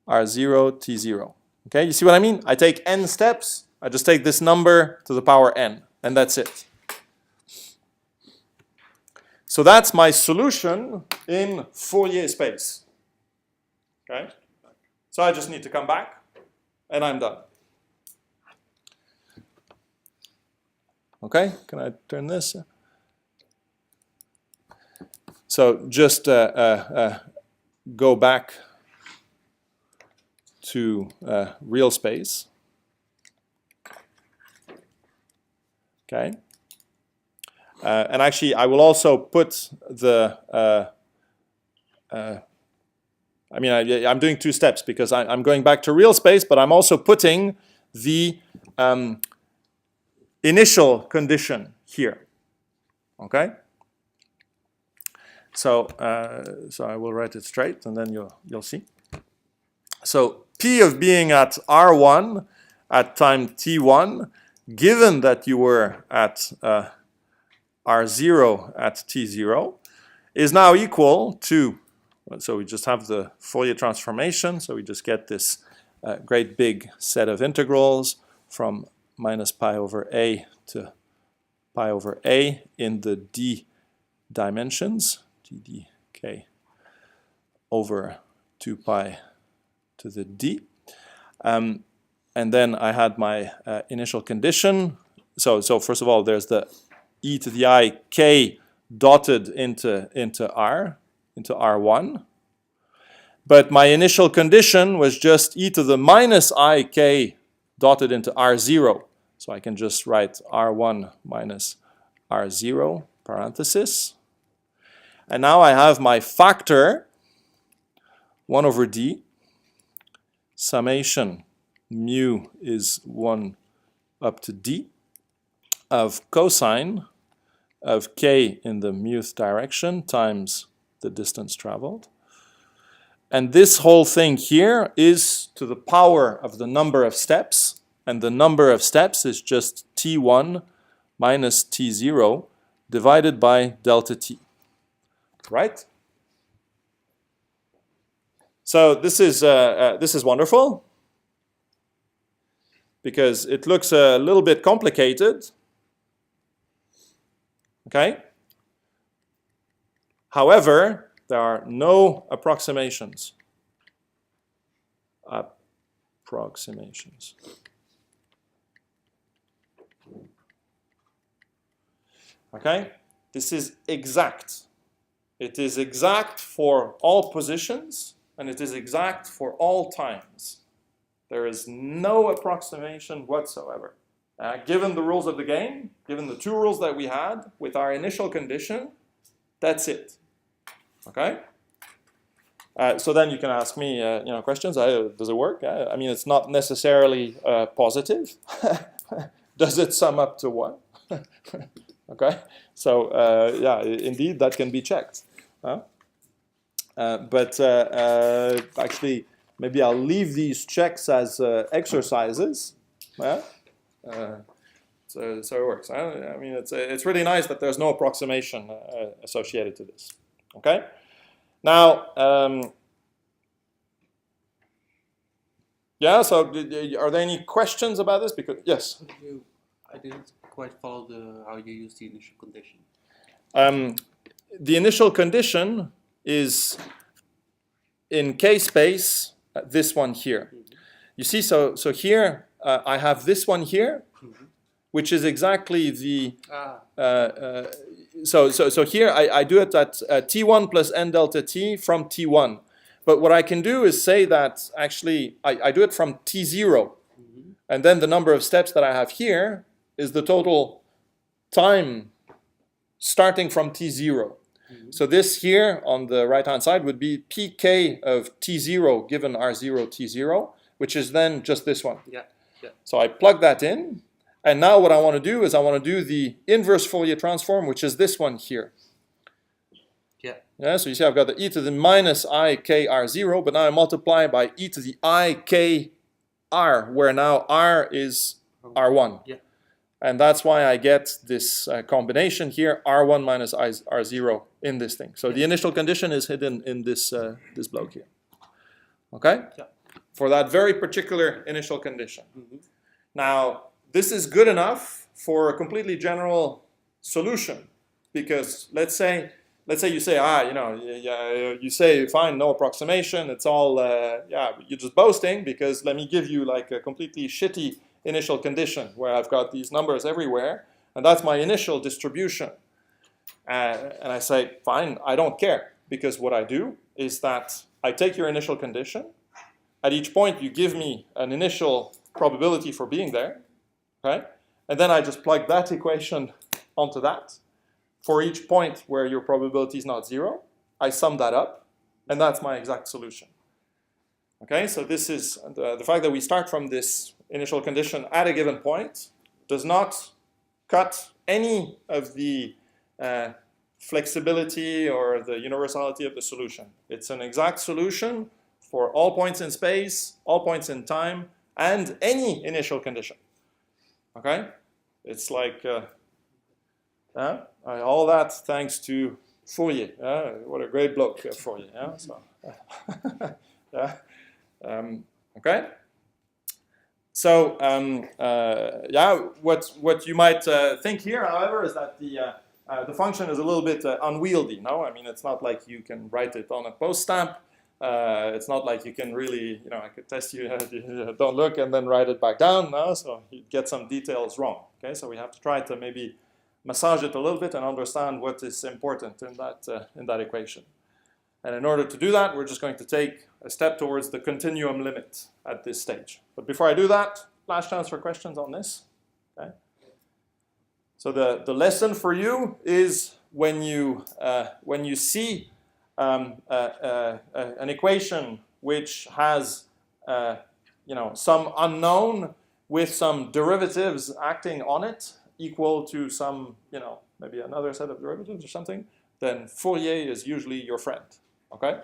R0 T0. Okay, you see what I mean? I take n steps, I just take this number to the power n, and that's it. So that's my solution in Fourier space. Okay? So I just need to come back, and I'm done. Okay, can I turn this? So just go back to real space. Okay. And actually, I will also put the, I'm doing two steps because I'm going back to real space, but I'm also putting the initial condition here. Okay? So I will write it straight, and then you'll see. So P of being at R1 at time T1, given that you were at R0 at T0, is now equal to, so we just have the Fourier transformation, so we just get this great big set of integrals from minus pi over a to pi over a in the d dimensions, ddk over 2 pi to the d. And then I had my initial condition. So first of all, there's the e to the I k dotted into R1. But my initial condition was just e to the minus I k dotted into R0. So I can just write R1 minus R0 parenthesis. And now I have my factor 1 over d summation mu is 1 up to d of cosine of k in the muth direction times the distance traveled. And this whole thing here is to the power of the number of steps, and the number of steps is just t1 minus t0 divided by delta t. Right? So this is wonderful, because it looks a little bit complicated. Okay? However, there are no approximations. Okay? This is exact. It is exact for all positions, and it is exact for all times. There is no approximation whatsoever. Given the rules of the game, given the two rules that we had with our initial condition, that's it. Okay? So then you can ask me, questions. Does it work? I mean, it's not necessarily positive. Does it sum up to 1? Okay? So yeah, indeed, that can be checked. But actually, maybe I'll leave these checks as exercises. So it works. I mean, it's really nice that there's no approximation associated to this. Okay. Now, yeah. So, are there any questions about this? Because yes. I didn't quite follow how you use the initial condition. The initial condition is in K space this one here. You see, so here I have this one here, which is exactly the Ah, so here I do it at T1 plus n delta t from T1. But what I can do is say that actually I do it from T0. And then the number of steps that I have here is the total time starting from T0. So this here on the right-hand side would be pk of T0 given R0 T0, which is then just this one. yeah. So I plug that in. And now what I want to do is I want to do the inverse Fourier transform, which is this one here. Yeah, so you see I've got the e to the minus I k R0, but now I multiply by e to the I k R, where now R is R1. Yeah. And that's why I get this combination here, R1 minus R0 in this thing. So the initial condition is hidden in this, this bloke here. Okay? Yeah. For that very particular initial condition. Now, this is good enough for a completely general solution, because let's say you say, you say, fine, no approximation, it's all, you're just boasting, because let me give you like a completely shitty initial condition where I've got these numbers everywhere, and that's my initial distribution. And I say, fine, I don't care, because what I do is that I take your initial condition. At each point, you give me an initial probability for being there, right? And then I just plug that equation onto that. For each point where your probability is not 0, I sum that up, and that's my exact solution. Okay, so this is the fact that we start from this initial condition at a given point does not cut any of the flexibility or the universality of the solution. It's an exact solution for all points in space, all points in time, and any initial condition. Okay, it's like all that thanks to Fourier. What a great bloke, Fourier. Yeah? So, okay. So what you might think here, however, is that the function is a little bit unwieldy. No, I mean it's not like you can write it on a post stamp. It's not like you can really, I could test you, don't look and then write it back down. No, so you get some details wrong. Okay, so we have to try to maybe massage it a little bit and understand what is important in that equation. And in order to do that, we're just going to take a step towards the continuum limit at this stage. But before I do that, last chance for questions on this. Okay. So the lesson for you is when you see an equation which has some unknown with some derivatives acting on it equal to some maybe another set of derivatives or something, then Fourier is usually your friend. Okay,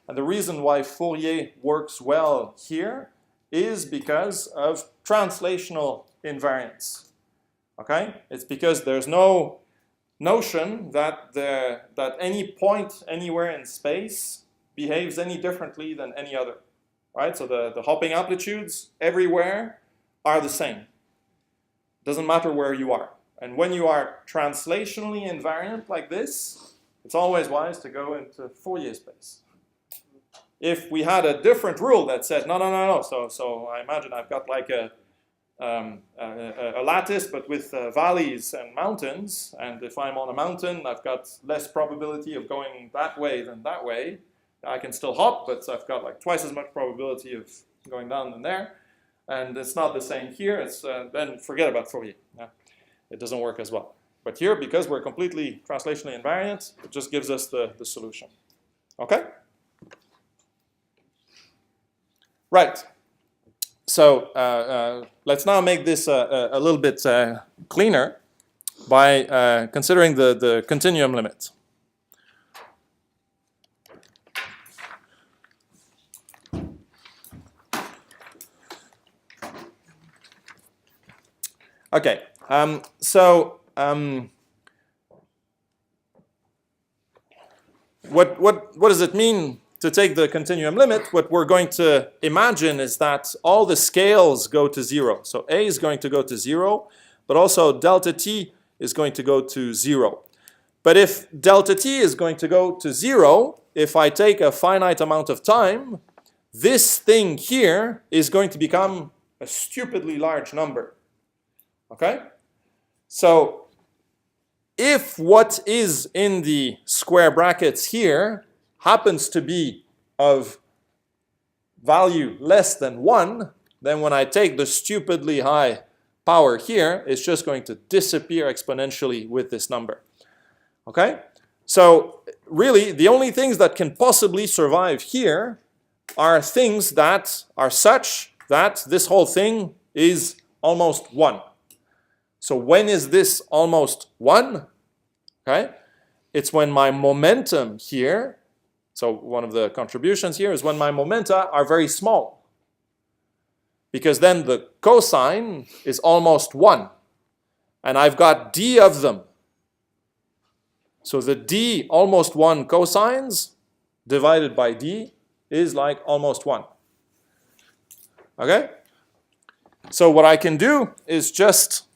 and the reason why Fourier works well here is because of translational invariance. Okay, it's because there's no notion that any point anywhere in space behaves any differently than any other, right? So the hopping amplitudes everywhere are the same. Doesn't matter where you are. And when you are translationally invariant like this, it's always wise to go into Fourier space. If we had a different rule that said, no, so I imagine I've got like a lattice, but with valleys and mountains, and if I'm on a mountain, I've got less probability of going that way than that way. I can still hop, but I've got like twice as much probability of going down than there, and it's not the same here. It's then forget about Fourier. Yeah. It doesn't work as well. But here, because we're completely translationally invariant, it just gives us the solution. Okay? Right. So let's now make this a little bit cleaner by considering the continuum limit. Okay. What does it mean to take the continuum limit? What we're going to imagine is that all the scales go to 0. So A is going to go to 0, but also delta t is going to go to 0. But if delta t is going to go to 0, if I take a finite amount of time, this thing here is going to become a stupidly large number. Okay? So if what is in the square brackets here happens to be of value less than 1, then when I take the stupidly high power here, it's just going to disappear exponentially with this number. Okay? So really, the only things that can possibly survive here are things that are such that this whole thing is almost 1. So when is this almost 1? Okay? It's when my momentum here, so one of the contributions here is when my momenta are very small. Because then the cosine is almost 1. And I've got d of them. So the d almost 1 cosines divided by d is like almost 1. Okay? So what I can do is just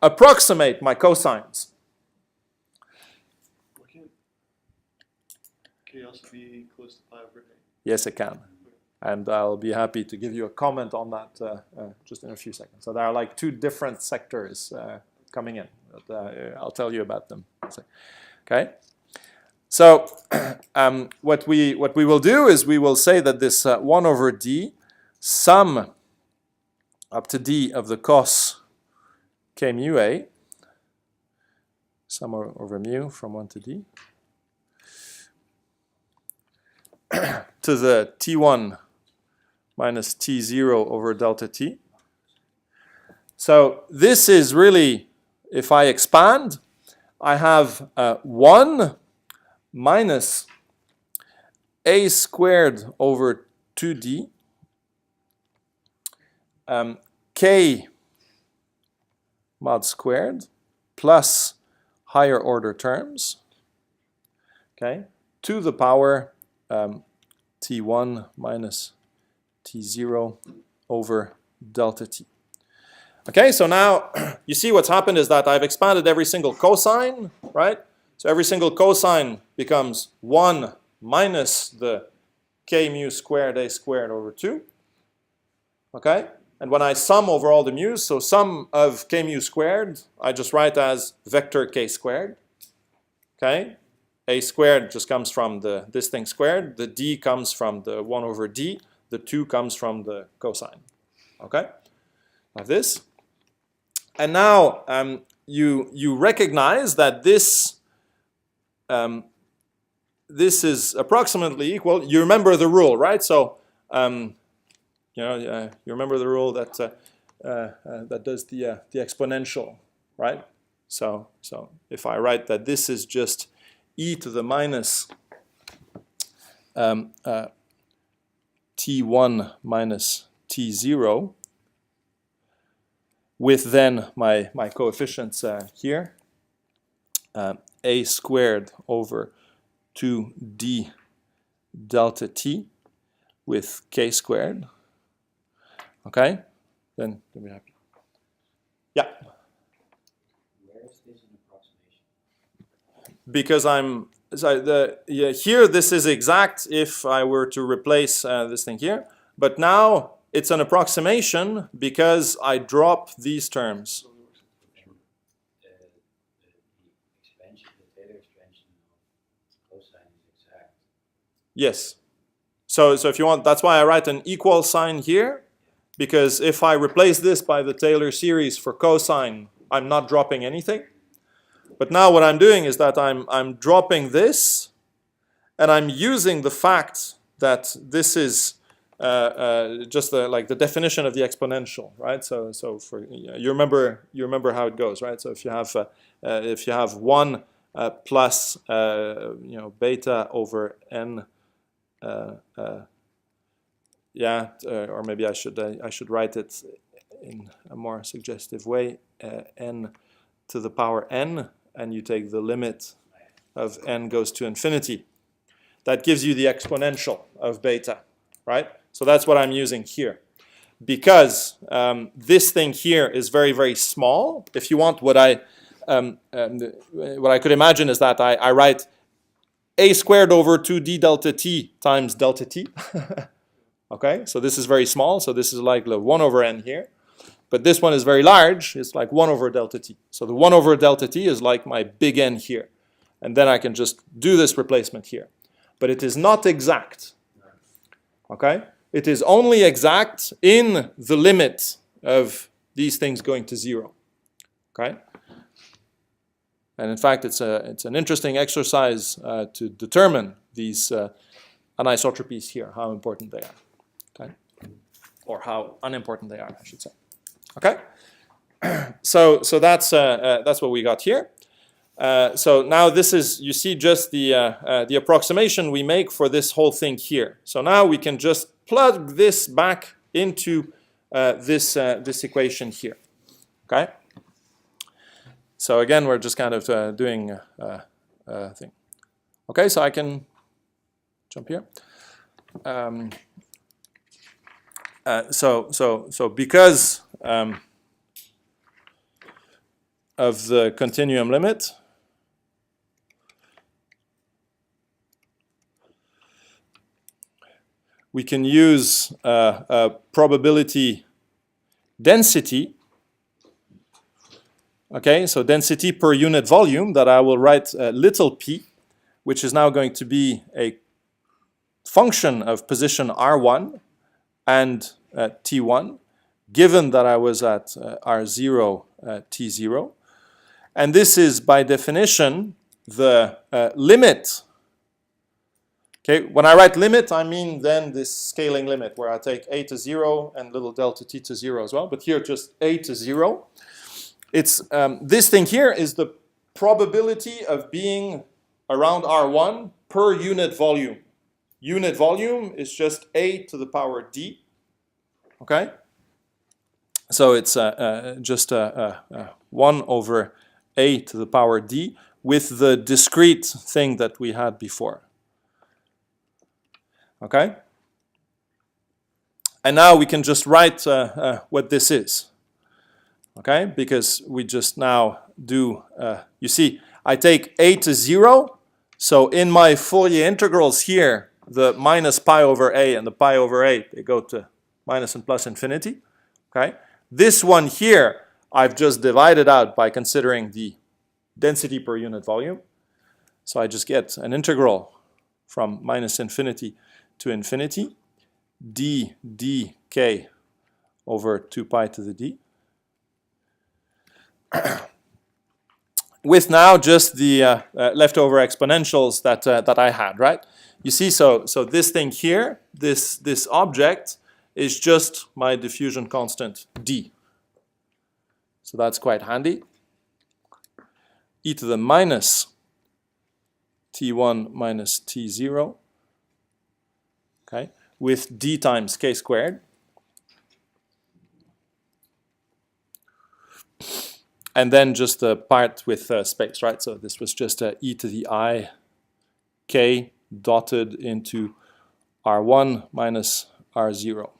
approximate my cosines. Can chaos be close to pi over a? Yes, it can. And I'll be happy to give you a comment on that just in a few seconds. So there are like 2 different sectors coming in. But, I'll tell you about them. Okay? So what we will do is we will say that this 1 over d sum up to d of the cos k mu a, sum over mu from 1 to d, to the t1 minus t0 over delta t. So this is really, if I expand, I have 1 minus a squared over 2d k mod squared plus higher order terms, okay, to the power t1 minus t0 over delta t. Okay, so now you see what's happened is that I've expanded every single cosine, right? So every single cosine becomes 1 minus the k mu squared a squared over 2. Okay? And when I sum over all the mu's, so sum of k mu squared, I just write as vector k squared. Okay? A squared just comes from this thing squared. The d comes from the 1 over d. The 2 comes from the cosine. Okay? Like this. And now you recognize that this is approximately equal. You remember the rule, right? So you remember the rule that that does the exponential, right? So if I write that this is just e to the minus t1 minus t0 with then my coefficients here, a squared over 2d delta t with k squared. Okay, then we're happy. Yeah. Where is this an approximation? Because here this is exact if I were to replace this thing here, but now it's an approximation because I drop these terms. The expansion, the Taylor expansion of cosine is exact. Yes. So if you want, that's why I write an equal sign here, because if I replace this by the Taylor series for cosine, I'm not dropping anything. But now what I'm doing is that I'm dropping this, and I'm using the fact that this is just the definition of the exponential, right? So for you remember how it goes, right? So if you have 1 plus beta over n, or maybe I should write it in a more suggestive way, n to the power n, and you take the limit of n goes to infinity. That gives you the exponential of beta, right? So that's what I'm using here. Because this thing here is very, very small. If you want, what I could imagine is that I write a squared over 2d delta t times delta t. Okay, so this is very small. So this is like the 1 over n here. But this one is very large. It's like 1 over delta t. So the 1 over delta t is like my big N here. And then I can just do this replacement here. But it is not exact. Okay? It is only exact in the limit of these things going to 0. Okay? And in fact, it's an interesting exercise to determine these anisotropies here, how important they are. Okay? Or how unimportant they are, I should say. Okay? So that's what we got here. So now this is, you see, just the approximation we make for this whole thing here. So now we can just plug this back into this equation here. Okay? So again, we're just kind of doing a thing. Okay, so I can jump here. So because of the continuum limit, we can use a probability density. Okay, so density per unit volume that I will write little p, which is now going to be a function of position R1 and T1, given that I was at R0, T0. And this is, by definition, the limit. Okay, when I write limit, I mean then this scaling limit, where I take a to 0 and little delta t to 0 as well. But here, just a to 0. It's this thing here is the probability of being around R1 per unit volume. Unit volume is just a to the power d. Okay? So it's just 1 over a to the power d with the discrete thing that we had before. Okay? And now we can just write what this is. Okay? Because we just now do, you see, I take a to 0. So in my Fourier integrals here, the minus pi over a and the pi over a, they go to minus and plus infinity. Okay? This one here, I've just divided out by considering the density per unit volume. So I just get an integral from minus infinity to infinity, d dk over 2 pi to the d. With now just the leftover exponentials that I had, right? You see, so this thing here, this object, is just my diffusion constant d. So that's quite handy. E to the minus t1 minus t0, okay, with d times k squared. And then just the part with space, right? So this was just e to the I k dotted into R1 minus R0.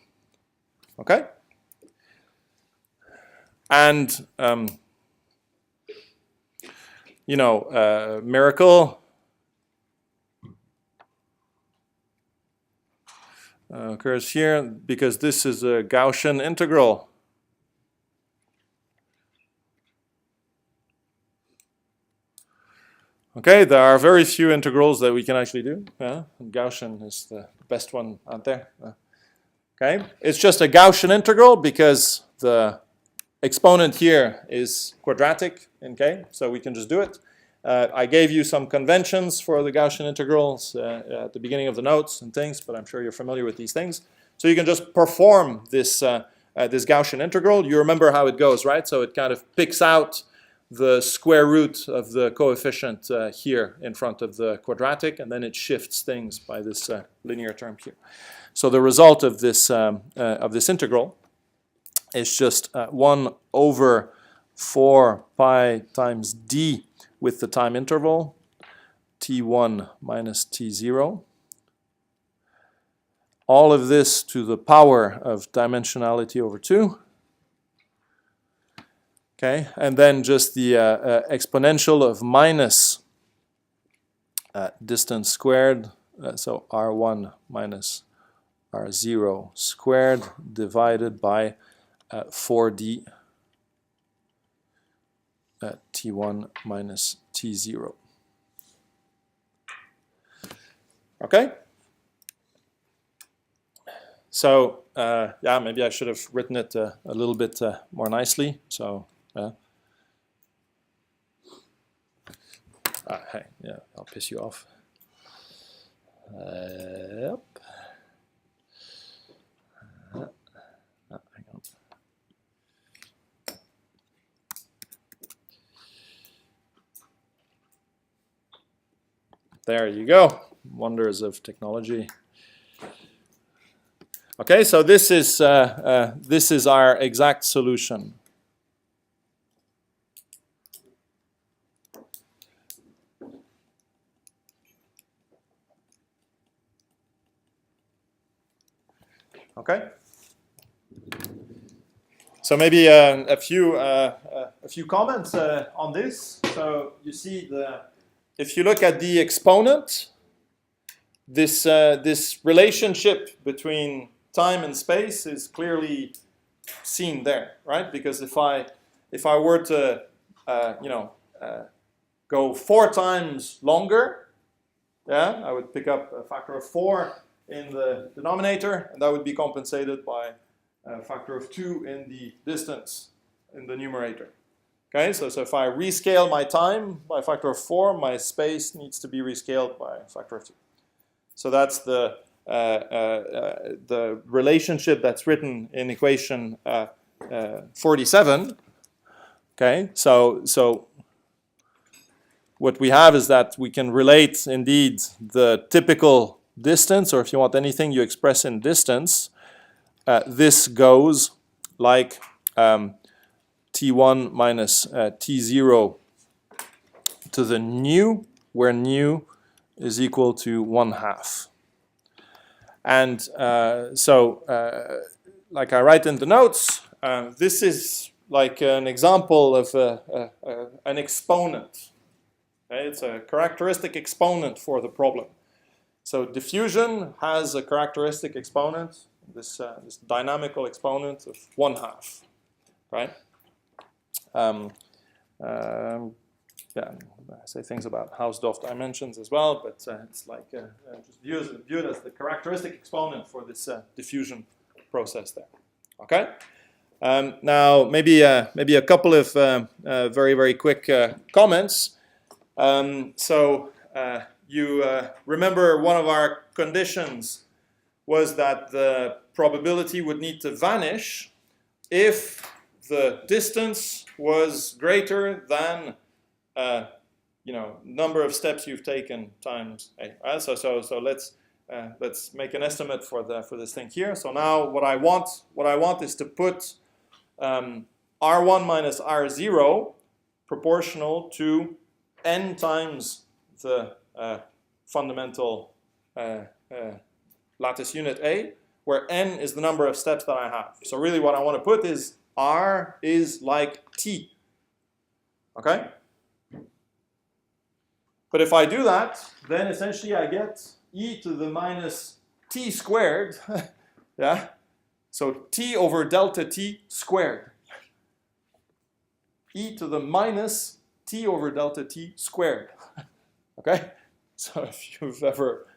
Okay? And, you know, miracle occurs here because this is a Gaussian integral. Okay, there are very few integrals that we can actually do. Gaussian is the best one out there. Okay, it's just a Gaussian integral because the exponent here is quadratic in k, so we can just do it. I gave you some conventions for the Gaussian integrals at the beginning of the notes and things, but I'm sure you're familiar with these things. So you can just perform this, this Gaussian integral. You remember how it goes, right? So it kind of picks out the square root of the coefficient here in front of the quadratic, and then it shifts things by this linear term here. So the result of this integral is just 1 over 4 pi times d with the time interval, t1 minus t0. All of this to the power of dimensionality over 2. Okay, and then just the exponential of minus distance squared, so R1 minus R0 squared divided by 4d t1 minus t0. Okay? So, yeah, maybe I should have written it a little bit more nicely. So, hey, yeah, I'll piss you off. Yep. Hang on. There you go. Wonders of technology. Okay, so this is our exact solution. Okay. So maybe a few comments on this. So you see if you look at the exponent, this relationship between time and space is clearly seen there, right? Because if I were to go 4 times longer, yeah, I would pick up a factor of 4 in the denominator, and that would be compensated by a factor of 2 in the distance in the numerator. Okay, so if I rescale my time by a factor of 4, my space needs to be rescaled by a factor of 2. So that's the relationship that's written in equation 47. Okay, so what we have is that we can relate indeed the typical distance, or if you want anything you express in distance, this goes like t1 minus t0 to the nu, where nu is equal to 1/2. And like I write in the notes, this is like an example of an exponent. Okay? It's a characteristic exponent for the problem. So diffusion has a characteristic exponent, this dynamical exponent of 1/2, right? Yeah, I say things about Hausdorff dimensions as well, but it's like just viewed as the characteristic exponent for this diffusion process there. Okay. Now maybe a couple of very, very quick comments. You remember one of our conditions was that the probability would need to vanish if the distance was greater than number of steps you've taken times a. Right? So let's make an estimate for this thing here. So now what I want is to put R1 minus R0 proportional to n times the fundamental lattice unit A, where n is the number of steps that I have. So really what I want to put is R is like T. Okay? But if I do that, then essentially I get e to the minus t squared. Yeah? So t over delta t squared. E to the minus t over delta t squared. Okay? So if you've ever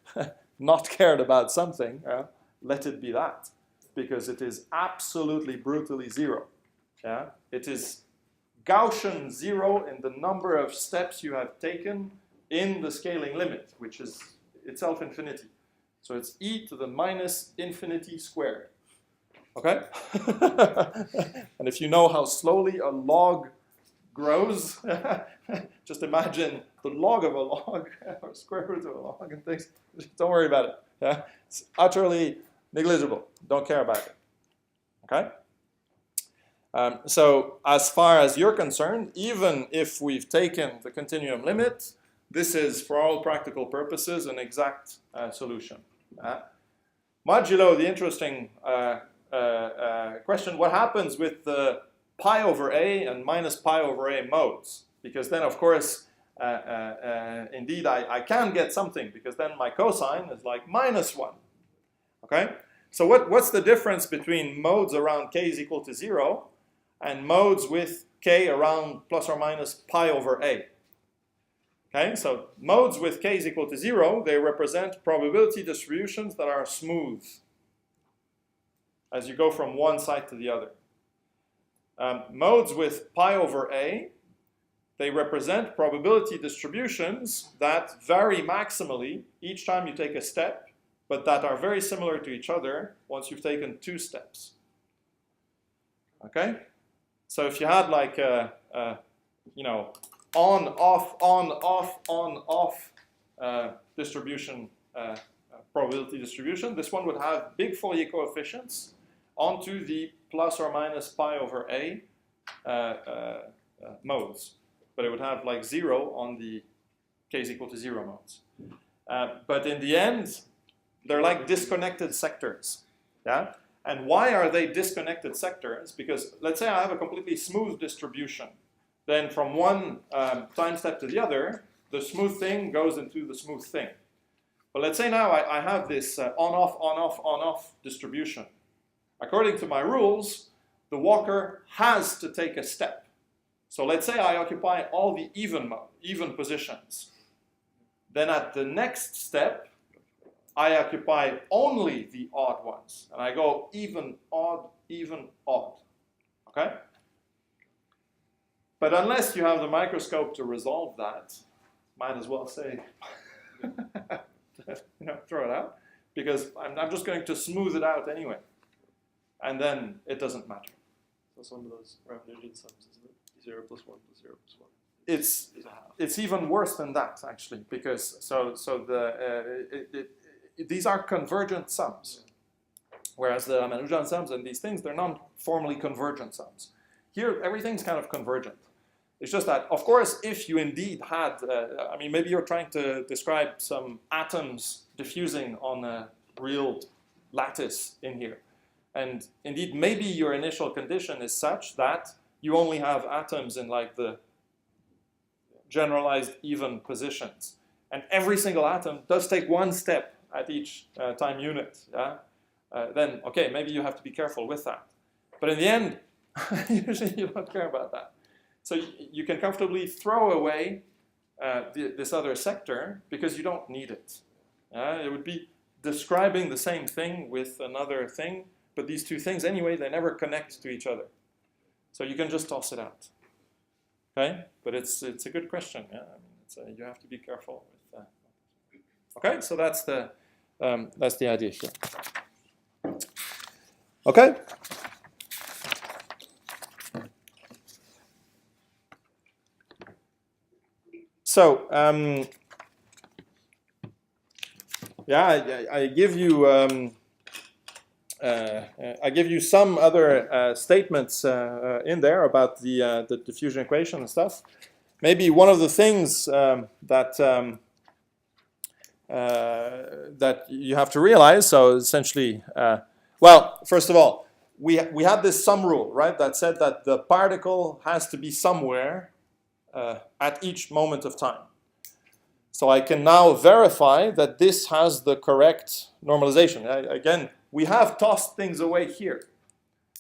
not cared about something, let it be that. Because it is absolutely brutally zero. Yeah? It is Gaussian zero in the number of steps you have taken in the scaling limit, which is itself infinity. So it's e to the minus infinity squared. Okay? And if you know how slowly a log grows, just imagine the log of a log, or square root of a log and things. Don't worry about it. Yeah? It's utterly negligible. Don't care about it. Okay? So as far as you're concerned, even if we've taken the continuum limit, this is, for all practical purposes, an exact solution. Modulo the interesting question, what happens with the pi over a and minus pi over a modes? Because then, of course, indeed, I can get something, because then my cosine is like -1. Okay? So what's the difference between modes around k is equal to 0 and modes with k around plus or minus pi over a? Okay, so modes with k is equal to 0, they represent probability distributions that are smooth as you go from one side to the other. Modes with pi over a, they represent probability distributions that vary maximally each time you take a step, but that are very similar to each other once you've taken 2 steps. Okay? So if you had like a you know, on, off distribution, probability distribution, this one would have big Fourier coefficients onto the plus or minus pi over a modes. But it would have like 0 on the k is equal to 0 modes. But in the end, they're like disconnected sectors. Yeah? And why are they disconnected sectors? Because let's say I have a completely smooth distribution. Then from one time step to the other, the smooth thing goes into the smooth thing. But let's say now I have this on-off distribution. According to my rules, the walker has to take a step. So let's say I occupy all the even positions. Then at the next step, I occupy only the odd ones. And I go even, odd, okay? But unless you have the microscope to resolve that, might as well say, you know, throw it out, because I'm just going to smooth it out anyway. And then it doesn't matter. So it's one of those Brownian sums, isn't it? 0 plus 1 plus 0 plus 1 it's is a half. It's even worse than that, actually, because these are convergent sums, whereas the Ramanujan sums and these things, they're non-formally convergent sums. Here, everything's kind of convergent. It's just that, of course, if you indeed had, I mean, maybe you're trying to describe some atoms diffusing on a real lattice in here. And indeed, maybe your initial condition is such that you only have atoms in like the generalized even positions. And every single atom does take one step at each time unit. Yeah? Then, okay, maybe you have to be careful with that. But in the end, usually you don't care about that. So you can comfortably throw away this other sector because you don't need it. It would be describing the same thing with another thing, but these two things anyway, they never connect to each other. So you can just toss it out. Okay? But it's a good question. Yeah? I mean, you have to be careful with that. Okay? So that's the idea here. Okay? So, yeah, I give you some other statements in there about the diffusion equation and stuff. Maybe one of the things that you have to realize. So essentially, well, first of all, we had this sum rule, right? That said that the particle has to be somewhere at each moment of time. So I can now verify that this has the correct normalization. Again, we have tossed things away here.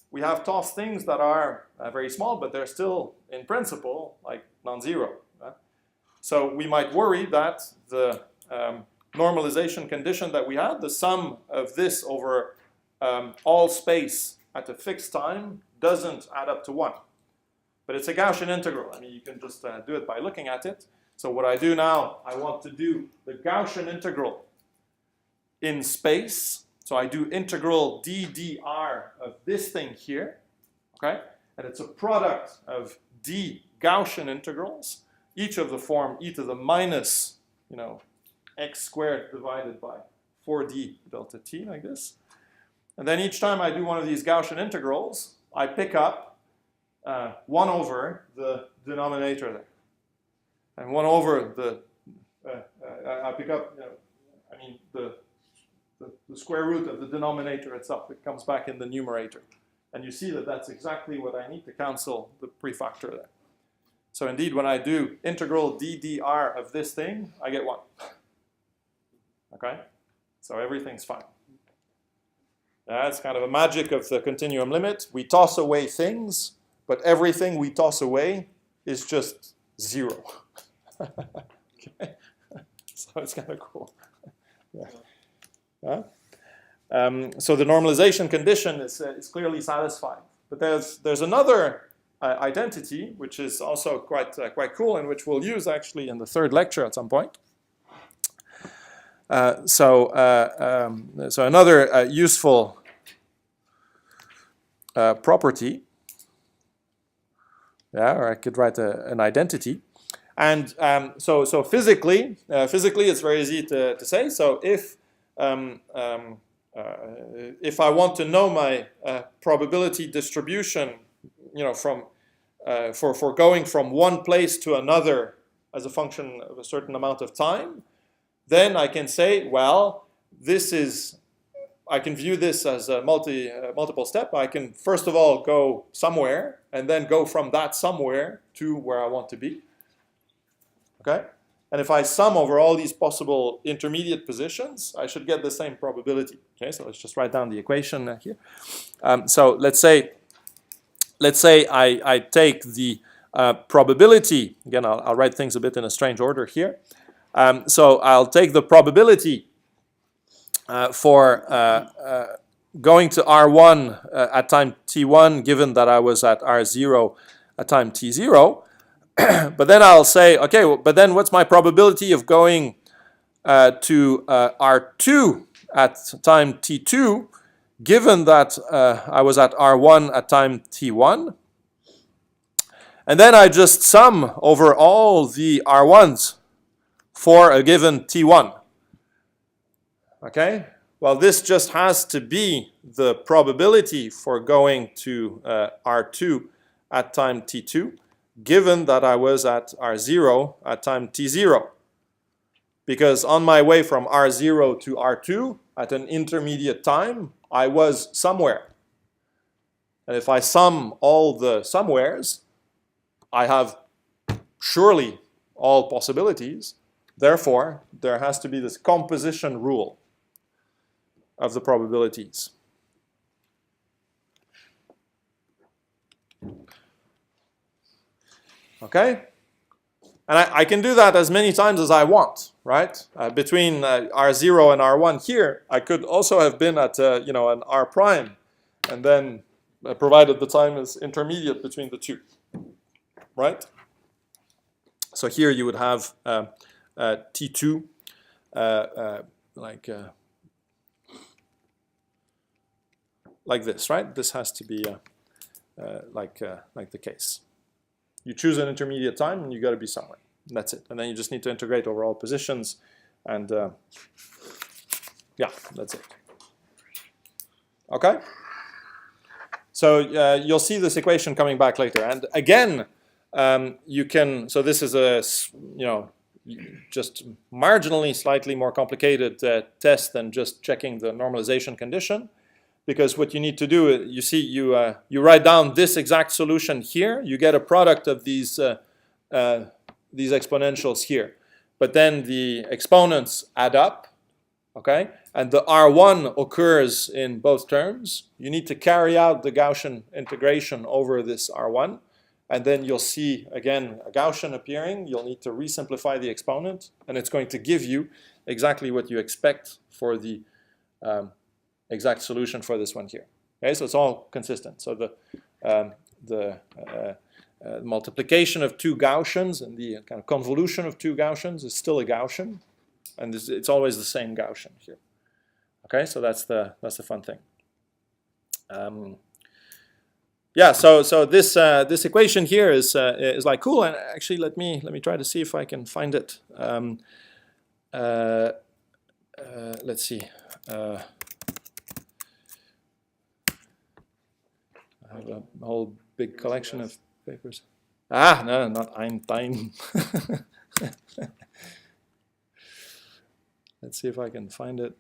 We have tossed things that are very small, but they're still, in principle, like non-zero. So we might worry that the normalization condition that we had, the sum of this over all space at a fixed time, doesn't add up to 1. But it's a Gaussian integral. I mean, you can just do it by looking at it. So what I do now, I want to do the Gaussian integral in space. So I do integral d dr of this thing here, okay? And it's a product of d Gaussian integrals, each of the form e to the minus, x squared divided by 4d delta t, like this. And then each time I do one of these Gaussian integrals, I pick up 1 over the denominator there. And 1 over the, I pick up, the square root of the denominator itself. It comes back in the numerator. And you see that that's exactly what I need to cancel the prefactor there. So indeed, when I do integral d dr of this thing, I get 1. Okay? So everything's fine. It's kind of a magic of the continuum limit. We toss away things, but everything we toss away is just 0. Okay? So it's kind of cool. Yeah. So the normalization condition is clearly satisfied. But there's another identity which is also quite cool, and which we'll use actually in the third lecture at some point. So another useful property, or I could write an identity. And so physically it's very easy to say. So if I want to know my probability distribution, from for going from one place to another as a function of a certain amount of time, then I can say, well, I can view this as a multiple step. I can first of all go somewhere, and then go from that somewhere to where I want to be. Okay? And if I sum over all these possible intermediate positions, I should get the same probability. Okay, so let's just write down the equation here. So let's say I take the probability. Again, I'll write things a bit in a strange order here. So I'll take the probability for going to R1 at time t1, given that I was at R0 at time t0. But then I'll say, okay, but then what's my probability of going to R2 at time t2, given that I was at R1 at time t1? And then I just sum over all the R1s for a given t1. Okay? Well, this just has to be the probability for going to R2 at time t2, given that I was at R0 at time t0. Because on my way from R0 to R2, at an intermediate time, I was somewhere. And if I sum all the somewheres, I have surely all possibilities. Therefore, there has to be this composition rule of the probabilities. Okay? And I can do that as many times as I want, right? Between R0 and R1 here, I could also have been at an R prime, and then provided the time is intermediate between the two, right? So here you would have T2 like this, right? This has to be like the case. You choose an intermediate time, and you got to be somewhere. And that's it. And then you just need to integrate over all positions, and yeah, that's it. Okay. So you'll see this equation coming back later. And again, you can. So this is a just marginally slightly more complicated test than just checking the normalization condition. Because what you need to do, you see, you write down this exact solution here. You get a product of these exponentials here. But then the exponents add up, okay? And the R1 occurs in both terms. You need to carry out the Gaussian integration over this R1. And then you'll see, again, a Gaussian appearing. You'll need to resimplify the exponent. And it's going to give you exactly what you expect for the exact solution for this one here. Okay, so it's all consistent. So the multiplication of two Gaussians and the kind of convolution of two Gaussians is still a Gaussian, and it's always the same Gaussian here. Okay, so that's the fun thing. Yeah, so this this equation here is like cool, and actually let me try to see if I can find it. Let's see. I have a whole big collection of papers. Ah, no, not Einstein. Let's see if I can find it.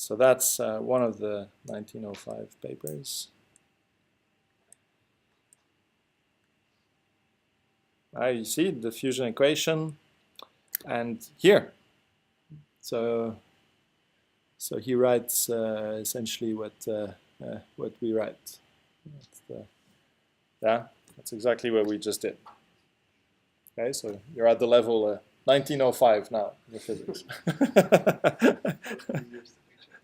So that's one of the 1905 papers. You see the diffusion equation, and here. So he writes essentially what we write. That's exactly what we just did. Okay, so you're at the level 1905 now in the physics.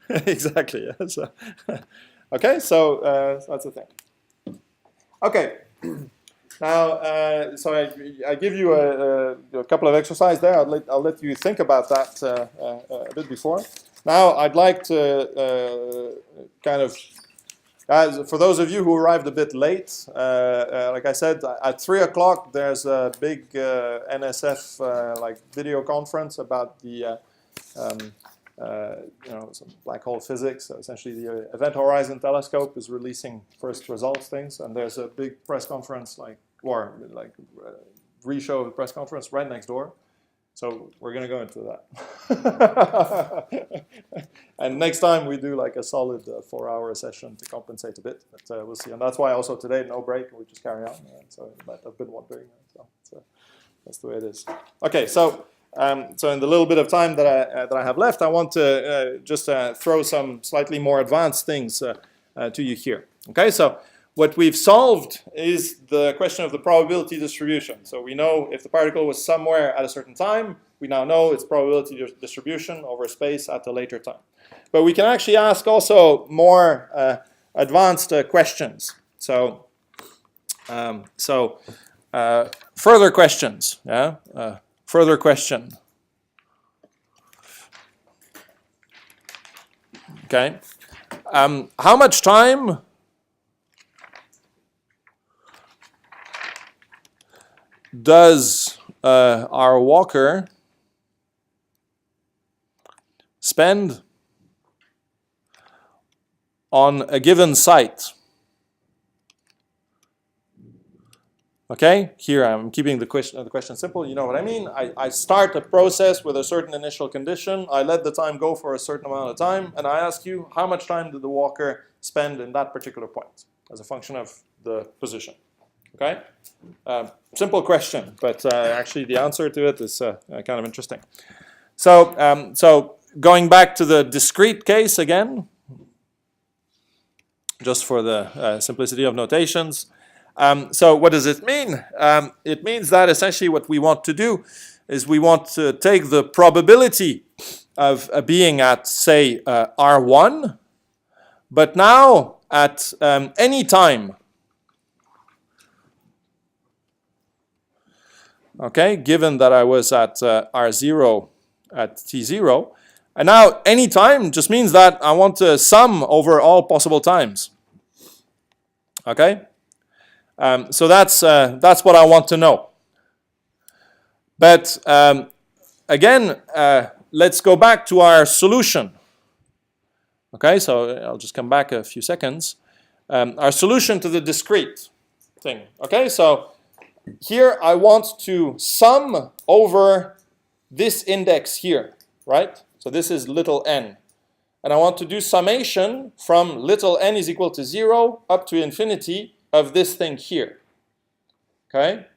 Exactly. Yeah. So, okay, so that's the thing. Okay. Now, so I give you a couple of exercises there. I'll let you think about that a bit before. Now, I'd like to kind of, guys, for those of you who arrived a bit late, like I said, at 3 o'clock there's a big NSF like video conference about the some black hole physics. So essentially, the Event Horizon Telescope is releasing first results things, and there's a big press conference re-show of the press conference right next door. So we're going to go into that. And next time we do like a solid 4-hour session to compensate a bit, but we'll see. And that's why also today no break, we just carry on. So you might have been wondering. So that's the way it is. Okay, so in the little bit of time that I have left, I want to just throw some slightly more advanced things to you here. Okay, so what we've solved is the question of the probability distribution. So we know if the particle was somewhere at a certain time, we now know its probability distribution over space at a later time. But we can actually ask also more advanced questions. So further questions. Yeah. Further question. Okay. How much time does our walker spend on a given site? Okay, here I'm keeping the question simple. You know what I mean? I start a process with a certain initial condition. I let the time go for a certain amount of time, and I ask you, how much time did the walker spend in that particular point as a function of the position? Okay, simple question, but actually the answer to it is kind of interesting. So going back to the discrete case again, just for the simplicity of notations. So what does it mean? It means that essentially what we want to do is we want to take the probability of being at, say, R1, but now at any time. Okay, given that I was at R0 at T0, and now any time just means that I want to sum over all possible times. Okay, so that's what I want to know. But again, let's go back to our solution. Okay, so I'll just come back a few seconds. Our solution to the discrete thing. Okay, so here I want to sum over this index here, right? So this is little n. And I want to do summation from little n is equal to 0 up to infinity of this thing here. Okay?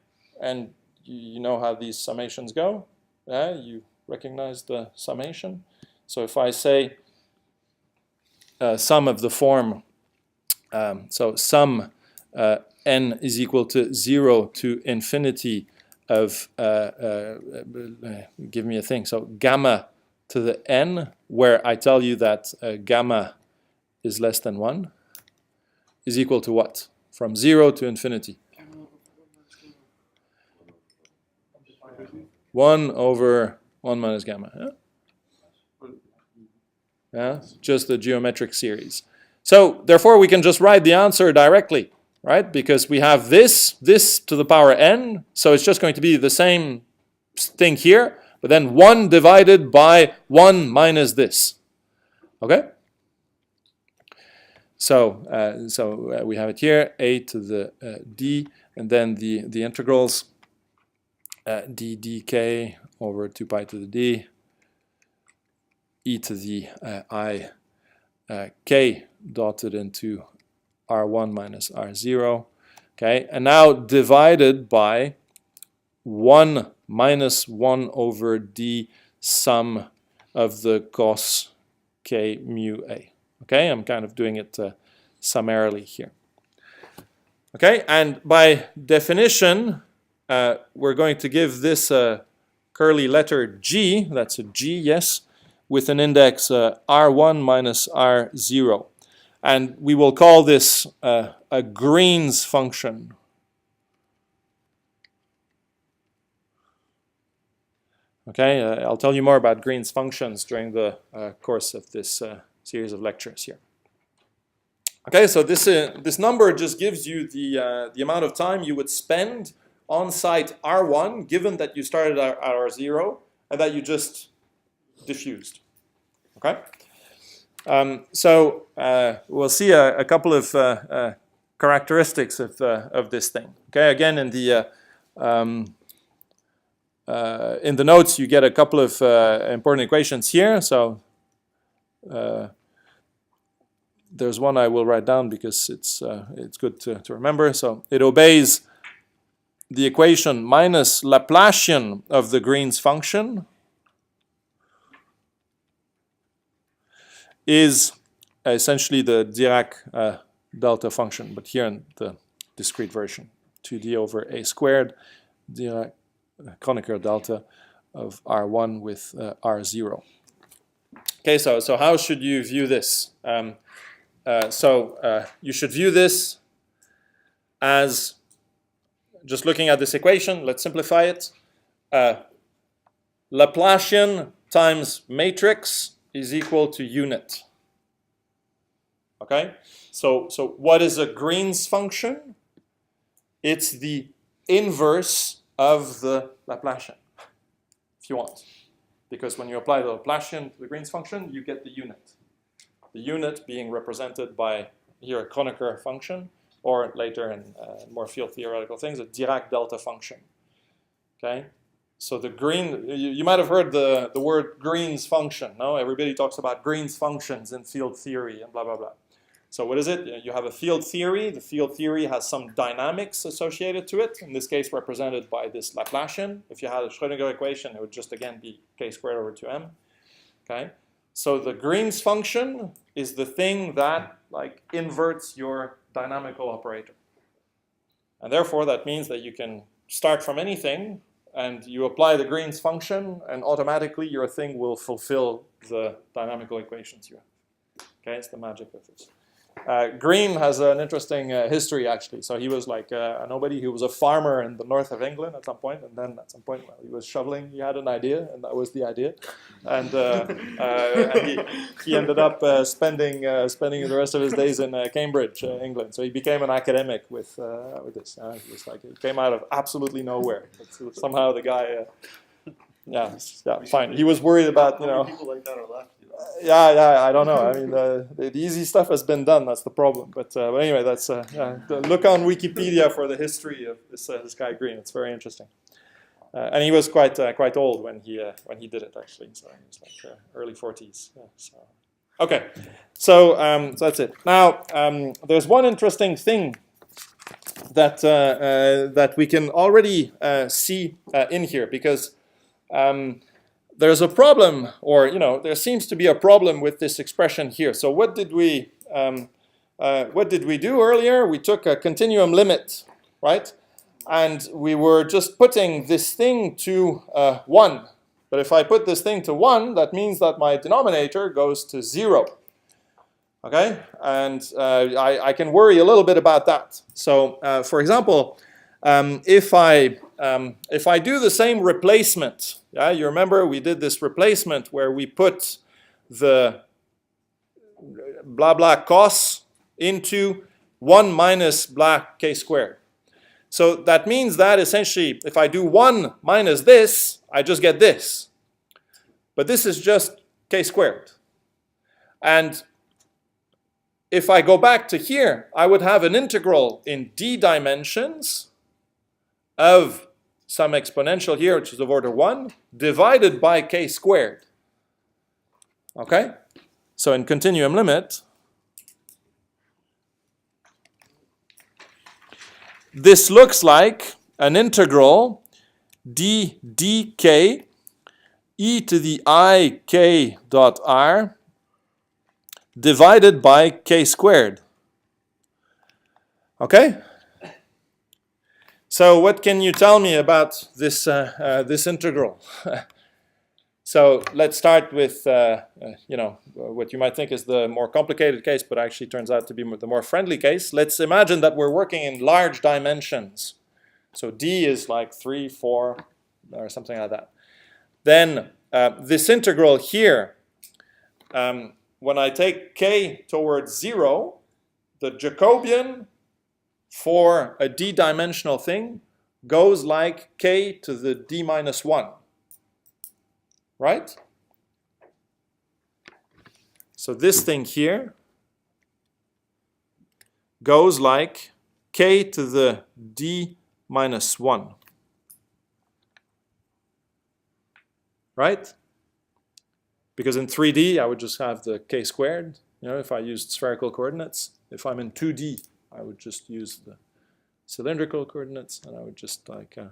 And you know how these summations go. You recognize the summation. So if I say sum of the form, so sum n is equal to 0 to infinity of, give me a thing, so gamma to the n, where I tell you that gamma is less than 1, is equal to what? From 0 to infinity. 1 over 1 minus gamma. Yeah? Just the geometric series. So therefore we can just write the answer directly, right? Because we have this to the power n, so it's just going to be the same thing here, but then 1 divided by 1 minus this. Okay? So we have it here, a to the d, and then the integrals d dk over 2 pi to the d, e to the I k dotted into r1 minus r0. Okay, and now divided by 1 minus 1 over the sum of the cos k mu a. Okay, I'm kind of doing it summarily here. Okay, and by definition, we're going to give this curly letter g, that's a g, yes, with an index r1 minus r0. And we will call this a Green's function. Okay, I'll tell you more about Green's functions during the course of this series of lectures here. Okay, so this number just gives you the amount of time you would spend on site R1, given that you started at R0 and that you just diffused. Okay, so we'll see a couple of characteristics of this thing. Okay, again in the notes you get a couple of important equations here. So there's one I will write down because it's good to remember. So it obeys the equation minus Laplacian of the Green's function is essentially the Dirac delta function, but here in the discrete version, 2d over a squared Dirac Kronecker delta of r1 with r0. Okay, so how should you view this? You should view this as, just looking at this equation, let's simplify it. Laplacian times matrix is equal to unit. Okay, so what is a Green's function? It's the inverse of the Laplacian, if you want. Because when you apply the Laplacian to the Green's function, you get the unit. The unit being represented by here a Kronecker function, or later in more field theoretical things, a Dirac delta function. Okay, so the Green, you might have heard the word Green's function. No, everybody talks about Green's functions in field theory and blah blah blah. So what is it? You have a field theory. The field theory has some dynamics associated to it. In this case, represented by this Laplacian. If you had a Schrödinger equation, it would just again be k squared over 2m. Okay. So the Green's function is the thing that like inverts your dynamical operator. And therefore that means that you can start from anything and you apply the Green's function and automatically your thing will fulfill the dynamical equations you have. Okay, it's the magic of this. Green has an interesting history actually. So he was like nobody who was a farmer in the north of England at some point, and then at some point he was shoveling, he had an idea, and that was the idea. And he ended up spending the rest of his days in Cambridge, England. So he became an academic with this. He was like, it came out of absolutely nowhere. But somehow the guy, fine. He was worried about, you know. People like that are left. Yeah, I don't know. I mean, the easy stuff has been done. That's the problem. But anyway, that's look on Wikipedia for the history of this guy Green. It's very interesting. And he was quite old when he did it actually. So he was like early 40s. Yeah, so. Okay, so that's it. Now there's one interesting thing that that we can already see in here because. There's a problem, or there seems to be a problem with this expression here. So what did we do earlier? We took a continuum limit, right? And we were just putting this thing to 1. But if I put this thing to 1, that means that my denominator goes to 0. Okay, and I can worry a little bit about that. So, for example, if I do the same replacement, yeah, you remember we did this replacement where we put the blah blah cos into 1 minus blah k squared. So that means that essentially if I do 1 minus this, I just get this. But this is just k squared. And if I go back to here, I would have an integral in d dimensions of some exponential here, which is of order 1, divided by k squared. Okay? So in continuum limit, this looks like an integral d dk e to the I k dot r divided by k squared. Okay? So what can you tell me about this, this integral? So let's start with, what you might think is the more complicated case, but actually turns out to be the more friendly case. Let's imagine that we're working in large dimensions. So d is like 3, 4, or something like that. Then this integral here, when I take k towards 0, the Jacobian for a d-dimensional thing goes like k to the d minus 1. Right? So this thing here goes like k to the d minus 1. Right? Because in 3D, I would just have the k squared, if I used spherical coordinates. If I'm in 2D, I would just use the cylindrical coordinates, and I would just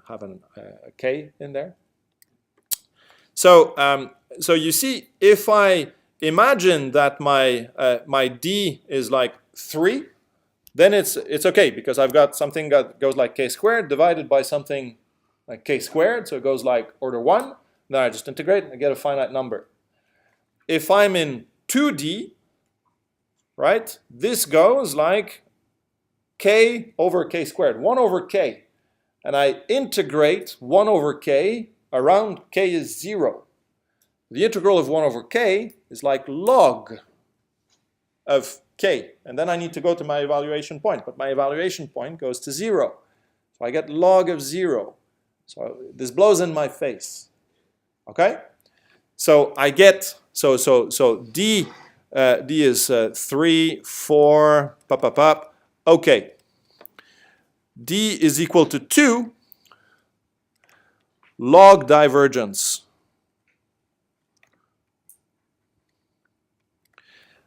have a k in there. So, so you see, if I imagine that my d is like 3, then it's okay, because I've got something that goes like k squared divided by something like k squared, so it goes like order 1. Then I just integrate and I get a finite number. If I'm in 2D, right, this goes like k over k squared, 1 over k. And I integrate 1 over k around k is 0. The integral of 1 over k is like log of k. And then I need to go to my evaluation point. But my evaluation point goes to 0. So I get log of 0. So this blows in my face. Okay? So I get, so d is 3, 4, okay. D is equal to 2 log divergence.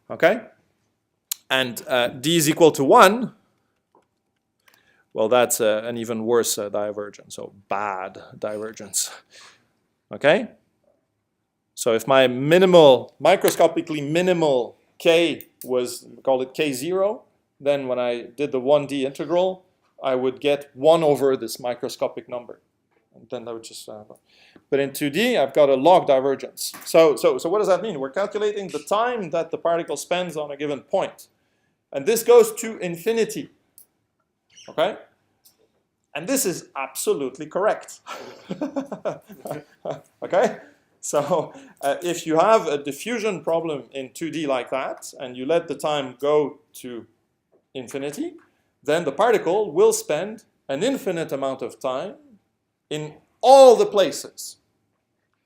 Okay? And d is equal to 1. Well, that's an even worse divergence, so bad divergence. Okay? So if my microscopically minimal k was, call it k0, then when I did the 1D integral, I would get 1 over this microscopic number. And then that would just, but in 2D, I've got a log divergence. So what does that mean? We're calculating the time that the particle spends on a given point. And this goes to infinity. Okay? And this is absolutely correct. Okay? So if you have a diffusion problem in 2D like that, and you let the time go to infinity, then the particle will spend an infinite amount of time in all the places.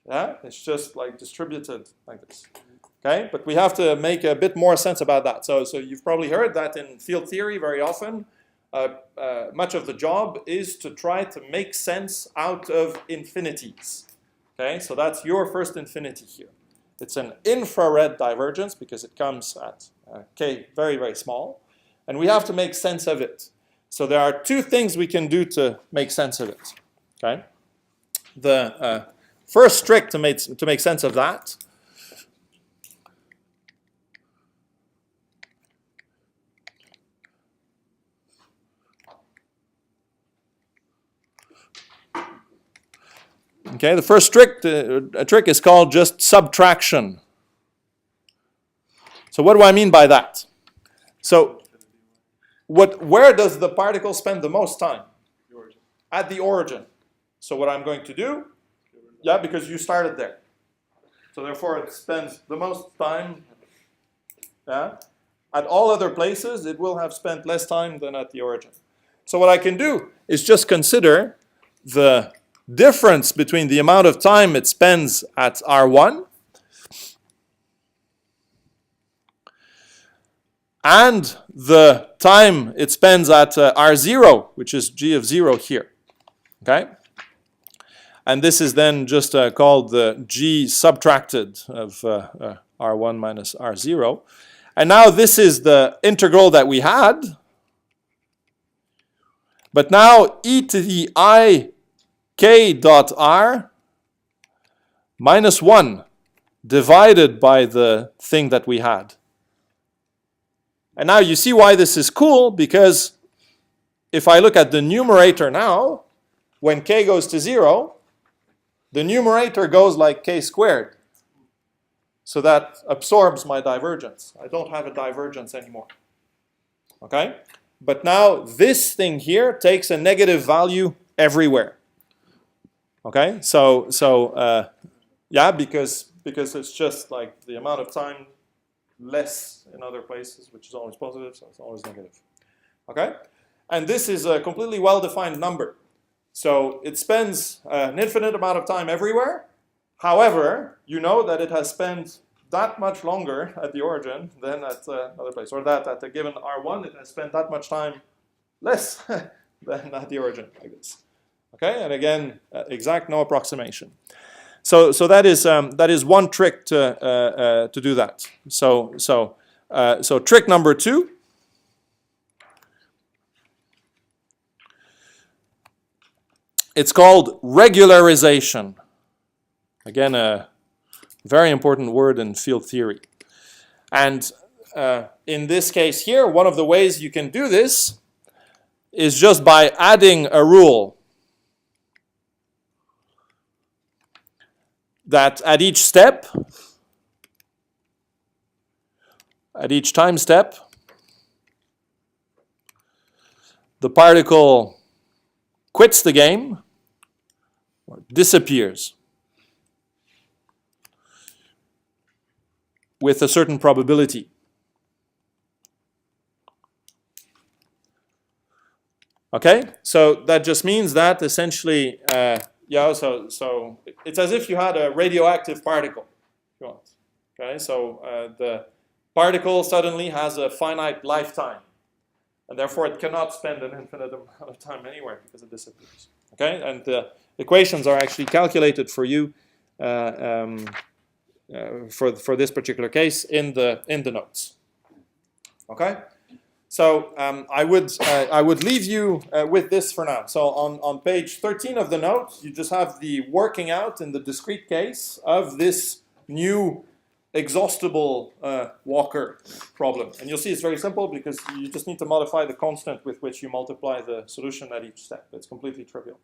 Yeah? It's just like distributed like this. Okay? But we have to make a bit more sense about that. So you've probably heard that in field theory very often. Much of the job is to try to make sense out of infinities. Okay, so that's your first infinity here. It's an infrared divergence because it comes at k very, very small. And we have to make sense of it. So there are two things we can do to make sense of it. Okay, the first trick to make sense of that okay, the first trick is called just subtraction. So what do I mean by that? So where does the particle spend the most time? The origin. At the origin. So what I'm going to do, yeah, because you started there. So therefore it spends the most time, yeah. At all other places, it will have spent less time than at the origin. So what I can do is just consider the difference between the amount of time it spends at R1 and the time it spends at R0, which is g of 0 here. Okay? And this is then just called the g subtracted of R1 minus R0. And now this is the integral that we had. But now e to the I k dot r minus 1 divided by the thing that we had. And now you see why this is cool, because if I look at the numerator now, when k goes to 0, the numerator goes like k squared. So that absorbs my divergence. I don't have a divergence anymore. Okay? But now this thing here takes a negative value everywhere. Okay? Yeah, because it's just like the amount of time less in other places, which is always positive, so it's always negative. Okay? And this is a completely well-defined number. So it spends an infinite amount of time everywhere. However, you know that it has spent that much longer at the origin than at another place. Or that at a given R1, it has spent that much time less than at the origin, like this. Okay? And again, exact, no approximation. So that is one trick to do that. So trick number 2. It's called regularization. Again, a very important word in field theory. And in this case here, one of the ways you can do this is just by adding a rule that at each step, at each time step, the particle quits the game or disappears with a certain probability. Okay, so that just means that essentially, so it's as if you had a radioactive particle, if you want. Okay, so the particle suddenly has a finite lifetime, and therefore it cannot spend an infinite amount of time anywhere because it disappears. Okay, and the equations are actually calculated for you for this particular case in the notes. Okay. So I would leave you with this for now. So on page 13 of the note, you just have the working out in the discrete case of this new exhaustible Walker problem. And you'll see it's very simple because you just need to modify the constant with which you multiply the solution at each step. It's completely trivial.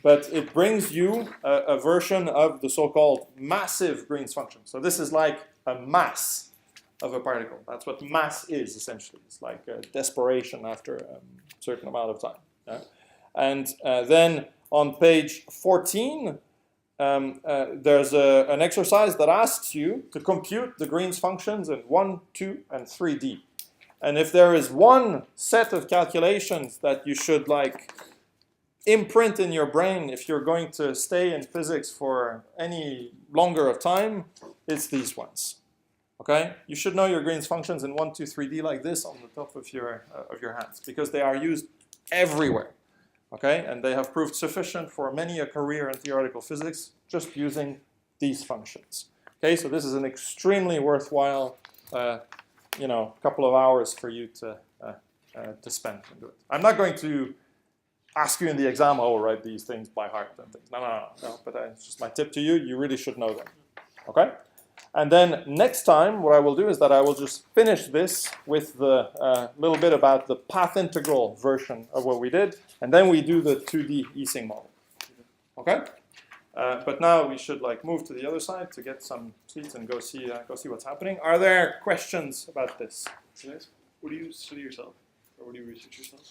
But it brings you a version of the so-called massive Green's function. So this is like a mass of a particle. That's what mass is, essentially. It's like a desperation after a certain amount of time. Yeah? And then on page 14, there's an exercise that asks you to compute the Green's functions in 1, 2, and 3D. And if there is one set of calculations that you should like imprint in your brain if you're going to stay in physics for any longer of time, it's these ones. Okay, you should know your Green's functions in 1, 2, 3D like this on the top of your hands because they are used everywhere. Okay, and they have proved sufficient for many a career in theoretical physics just using these functions. Okay, so this is an extremely worthwhile, couple of hours for you to spend and do it. I'm not going to ask you in the exam, write these things by heart and things. No. But it's just my tip to you. You really should know them. Okay. And then next time, what I will do is that I will just finish this with the little bit about the path integral version of what we did, and then we do the 2D Ising model. Okay? But now we should move to the other side to get some seats and go see what's happening. Are there questions about this? What do you study yourself, or what do you research yourself?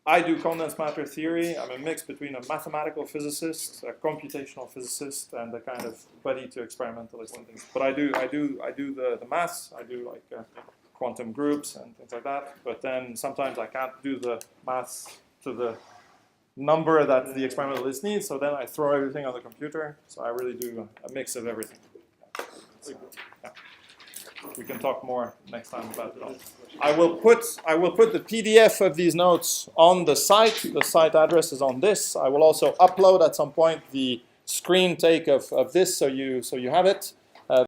I do condensed matter theory. I'm a mix between a mathematical physicist, a computational physicist, and a kind of buddy to experimentalists and things. But I do the maths. I do quantum groups and things like that. But then sometimes I can't do the maths to the number that the experimentalist needs. So then I throw everything on the computer. So I really do a mix of everything. So, yeah. We can talk more next time about it all. I will put the PDF of these notes on the site. The site address is on this. I will also upload at some point the screen take of this so you have it.